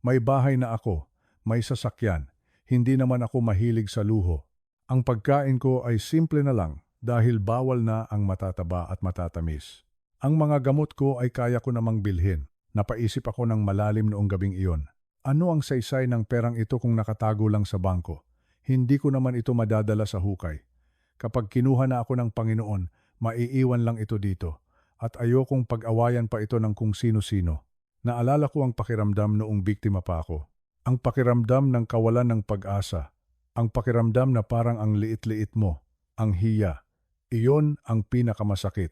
Speaker 1: May bahay na ako, may sasakyan. Hindi naman ako mahilig sa luho. Ang pagkain ko ay simple na lang. Dahil bawal na ang matataba at matatamis. Ang mga gamot ko ay kaya ko namang bilhin. Napaisip ako ng malalim noong gabing iyon. Ano ang saysay ng perang ito kung nakatago lang sa bangko? Hindi ko naman ito madadala sa hukay. Kapag kinuha na ako ng Panginoon, maiiwan lang ito dito. At ayokong pag-awayan pa ito ng kung sino-sino. Naalala ko ang pakiramdam noong biktima pa ako. Ang pakiramdam ng kawalan ng pag-asa. Ang pakiramdam na parang ang liit-liit mo. Ang hiya. Iyon ang pinakamasakit.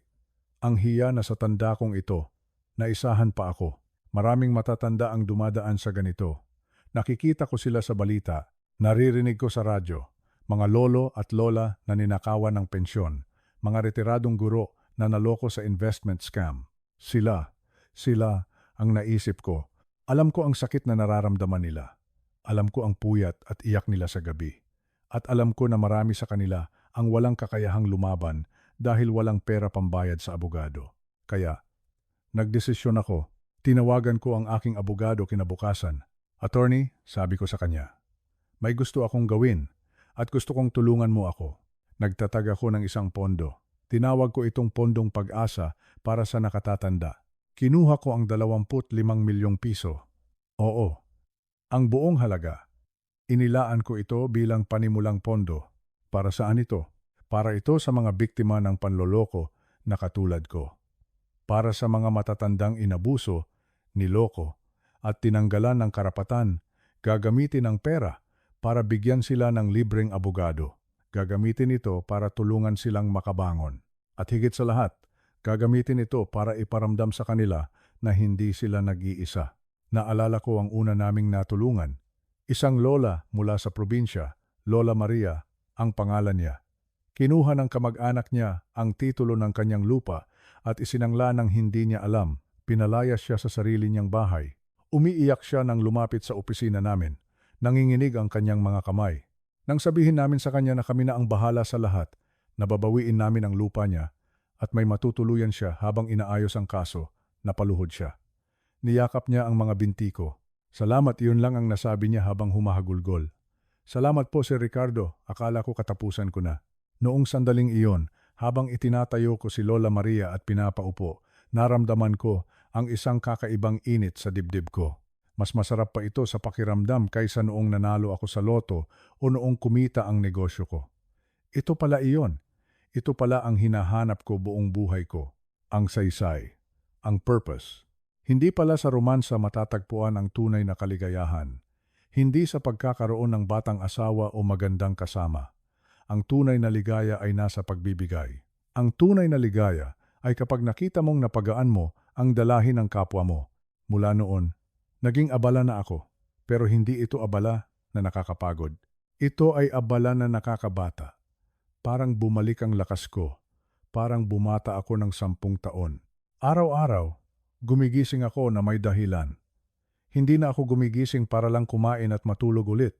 Speaker 1: Ang hiya na sa tanda kong ito, naisahan pa ako. Maraming matatanda ang dumadaan sa ganito. Nakikita ko sila sa balita, naririnig ko sa radyo, mga lolo at lola na ninakawan ng pensyon, mga retiradong guro na naloko sa investment scam. Sila ang naisip ko. Alam ko ang sakit na nararamdaman nila. Alam ko ang puyat at iyak nila sa gabi. At alam ko na marami sa kanila ang walang kakayahang lumaban dahil walang pera pambayad sa abogado. Kaya, nagdesisyon ako. Tinawagan ko ang aking abogado kinabukasan. Attorney, sabi ko sa kanya, may gusto akong gawin at gusto kong tulungan mo ako. Nagtatag ako ng isang pondo. Tinawag ko itong pondong pag-asa para sa nakatatanda. Kinuha ko ang 25 milyong piso. Oo, ang buong halaga. Inilaan ko ito bilang panimulang pondo. Para saan ito? Para ito sa mga biktima ng panloloko na katulad ko. Para sa mga matatandang inabuso, niloko, at tinanggalan ng karapatan. Gagamitin ang pera para bigyan sila ng libreng abogado. Gagamitin ito para tulungan silang makabangon. At higit sa lahat, gagamitin ito para iparamdam sa kanila na hindi sila nag-iisa. Naalala ko ang una naming natulungan. Isang lola mula sa probinsya, Lola Maria, ang pangalan niya. Kinuha ng kamag-anak niya ang titulo ng kanyang lupa at isinangla ng hindi niya alam. Pinalayas siya sa sarili niyang bahay. Umiiyak siya nang lumapit sa opisina namin. Nanginginig ang kanyang mga kamay. Nang sabihin namin sa kanya na kami na ang bahala sa lahat, nababawiin namin ang lupa niya at may matutuluyan siya habang inaayos ang kaso, napaluhod siya. Niyakap niya ang mga binti ko. Salamat, iyon lang ang nasabi niya habang humahagulgol. Salamat po, Sir Ricardo, akala ko katapusan ko na. Noong sandaling iyon, habang itinatayo ko si Lola Maria at pinapaupo, naramdaman ko ang isang kakaibang init sa dibdib ko. Mas masarap pa ito sa pakiramdam kaysa noong nanalo ako sa loto o noong kumita ang negosyo ko. Ito pala iyon. Ito pala ang hinahanap ko buong buhay ko. Ang saysay. Ang purpose. Hindi pala sa romansa matatagpuan ang tunay na kaligayahan. Hindi sa pagkakaroon ng batang asawa o magandang kasama. Ang tunay na ligaya ay nasa pagbibigay. Ang tunay na ligaya ay kapag nakita mong napagaan mo ang dalahin ng kapwa mo. Mula noon, naging abala na ako. Pero hindi ito abala na nakakapagod. Ito ay abala na nakakabata. Parang bumalik ang lakas ko. Parang bumata ako ng 10 taon. Araw-araw, gumigising ako na may dahilan. Hindi na ako gumigising para lang kumain at matulog ulit.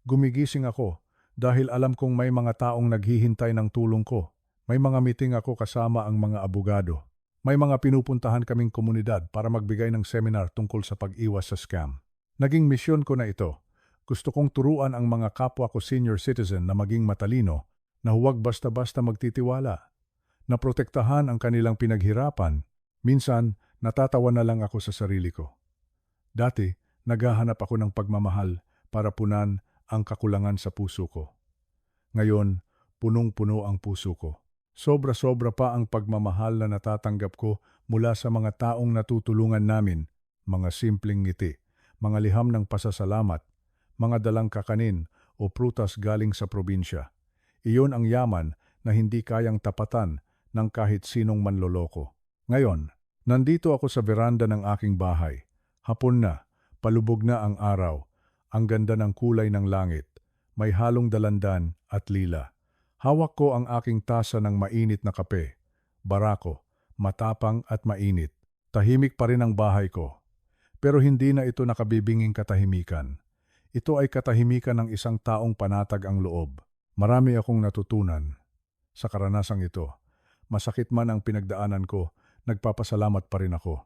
Speaker 1: Gumigising ako dahil alam kong may mga taong naghihintay ng tulong ko. May mga meeting ako kasama ang mga abogado. May mga pinupuntahan kaming komunidad para magbigay ng seminar tungkol sa pag-iwas sa scam. Naging misyon ko na ito. Gusto kong turuan ang mga kapwa ko senior citizen na maging matalino, na huwag basta-basta magtitiwala, na protektahan ang kanilang pinaghirapan. Minsan, natatawa na lang ako sa sarili ko. Dati, naghahanap ako ng pagmamahal para punan ang kakulangan sa puso ko. Ngayon, punong-puno ang puso ko. Sobra-sobra pa ang pagmamahal na natatanggap ko mula sa mga taong natutulungan namin, mga simpleng ngiti, mga liham ng pasasalamat, mga dalang kakanin o prutas galing sa probinsya. Iyon ang yaman na hindi kayang tapatan ng kahit sinong manloloko. Ngayon, nandito ako sa veranda ng aking bahay. Hapon na, palubog na ang araw. Ang ganda ng kulay ng langit. May halong dalandan at lila. Hawak ko ang aking tasa ng mainit na kape. Barako, matapang at mainit. Tahimik pa rin ang bahay ko. Pero hindi na ito nakabibinging katahimikan. Ito ay katahimikan ng isang taong panatag ang loob. Marami akong natutunan sa karanasang ito. Masakit man ang pinagdaanan ko, nagpapasalamat pa rin ako.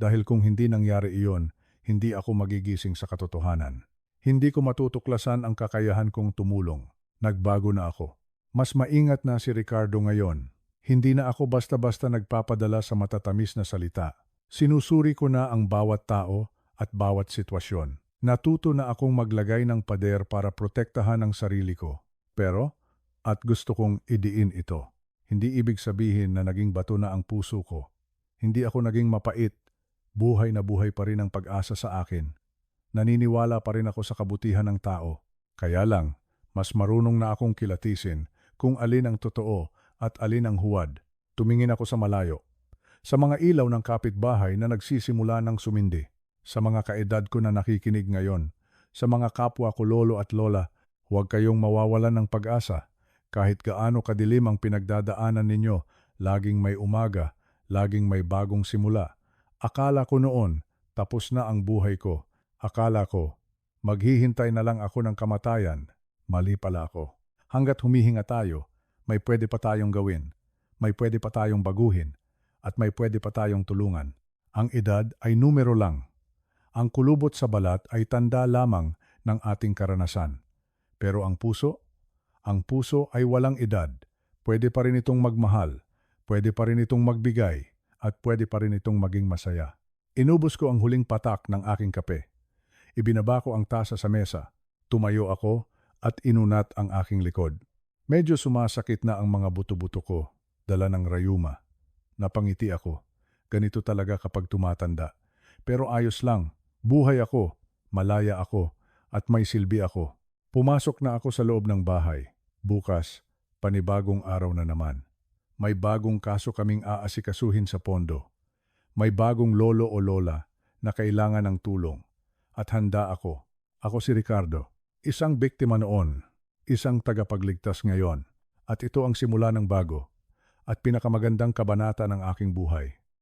Speaker 1: Dahil kung hindi nangyari iyon, hindi ako magigising sa katotohanan. Hindi ko matutuklasan ang kakayahan kong tumulong. Nagbago na ako. Mas maingat na si Ricardo ngayon. Hindi na ako basta-basta nagpapadala sa matatamis na salita. Sinusuri ko na ang bawat tao at bawat sitwasyon. Natuto na akong maglagay ng pader para protektahan ang sarili ko. Pero, at gusto kong idiin ito. Hindi ibig sabihin na naging bato na ang puso ko. Hindi ako naging mapait. Buhay na buhay pa rin ang pag-asa sa akin. Naniniwala pa rin ako sa kabutihan ng tao. Kaya lang, mas marunong na akong kilatisin kung alin ang totoo at alin ang huwad. Tumingin ako sa malayo. Sa mga ilaw ng kapitbahay na nagsisimula ng sumindi. Sa mga kaedad ko na nakikinig ngayon. Sa mga kapwa ko lolo at lola, huwag kayong mawawalan ng pag-asa. Kahit gaano kadilim ang pinagdadaanan ninyo, laging may umaga, laging may bagong simula. Akala ko noon, tapos na ang buhay ko. Akala ko, maghihintay na lang ako ng kamatayan. Mali pala ako. Hanggat humihinga tayo, may pwede pa tayong gawin. May pwede pa tayong baguhin. At may pwede pa tayong tulungan. Ang edad ay numero lang. Ang kulubot sa balat ay tanda lamang ng ating karanasan. Pero ang puso ay walang edad. Pwede pa rin itong magmahal. Pwede pa rin itong magbigay. At pwede pa rin itong maging masaya. Inubos ko ang huling patak ng aking kape. Ibinaba ko ang tasa sa mesa. Tumayo ako at inunat ang aking likod. Medyo sumasakit na ang mga buto-buto ko, dala ng rayuma. Napangiti ako. Ganito talaga kapag tumatanda. Pero ayos lang, Buhay ako, malaya ako, at may silbi ako. Pumasok na ako sa loob ng bahay. Bukas, panibagong araw na naman. May bagong kaso kaming aasikasuhin sa pondo. May bagong lolo o lola na kailangan ng tulong. At handa ako. Ako si Ricardo. Isang biktima noon. Isang tagapagligtas ngayon. At ito ang simula ng bago. At pinakamagandang kabanata ng aking buhay.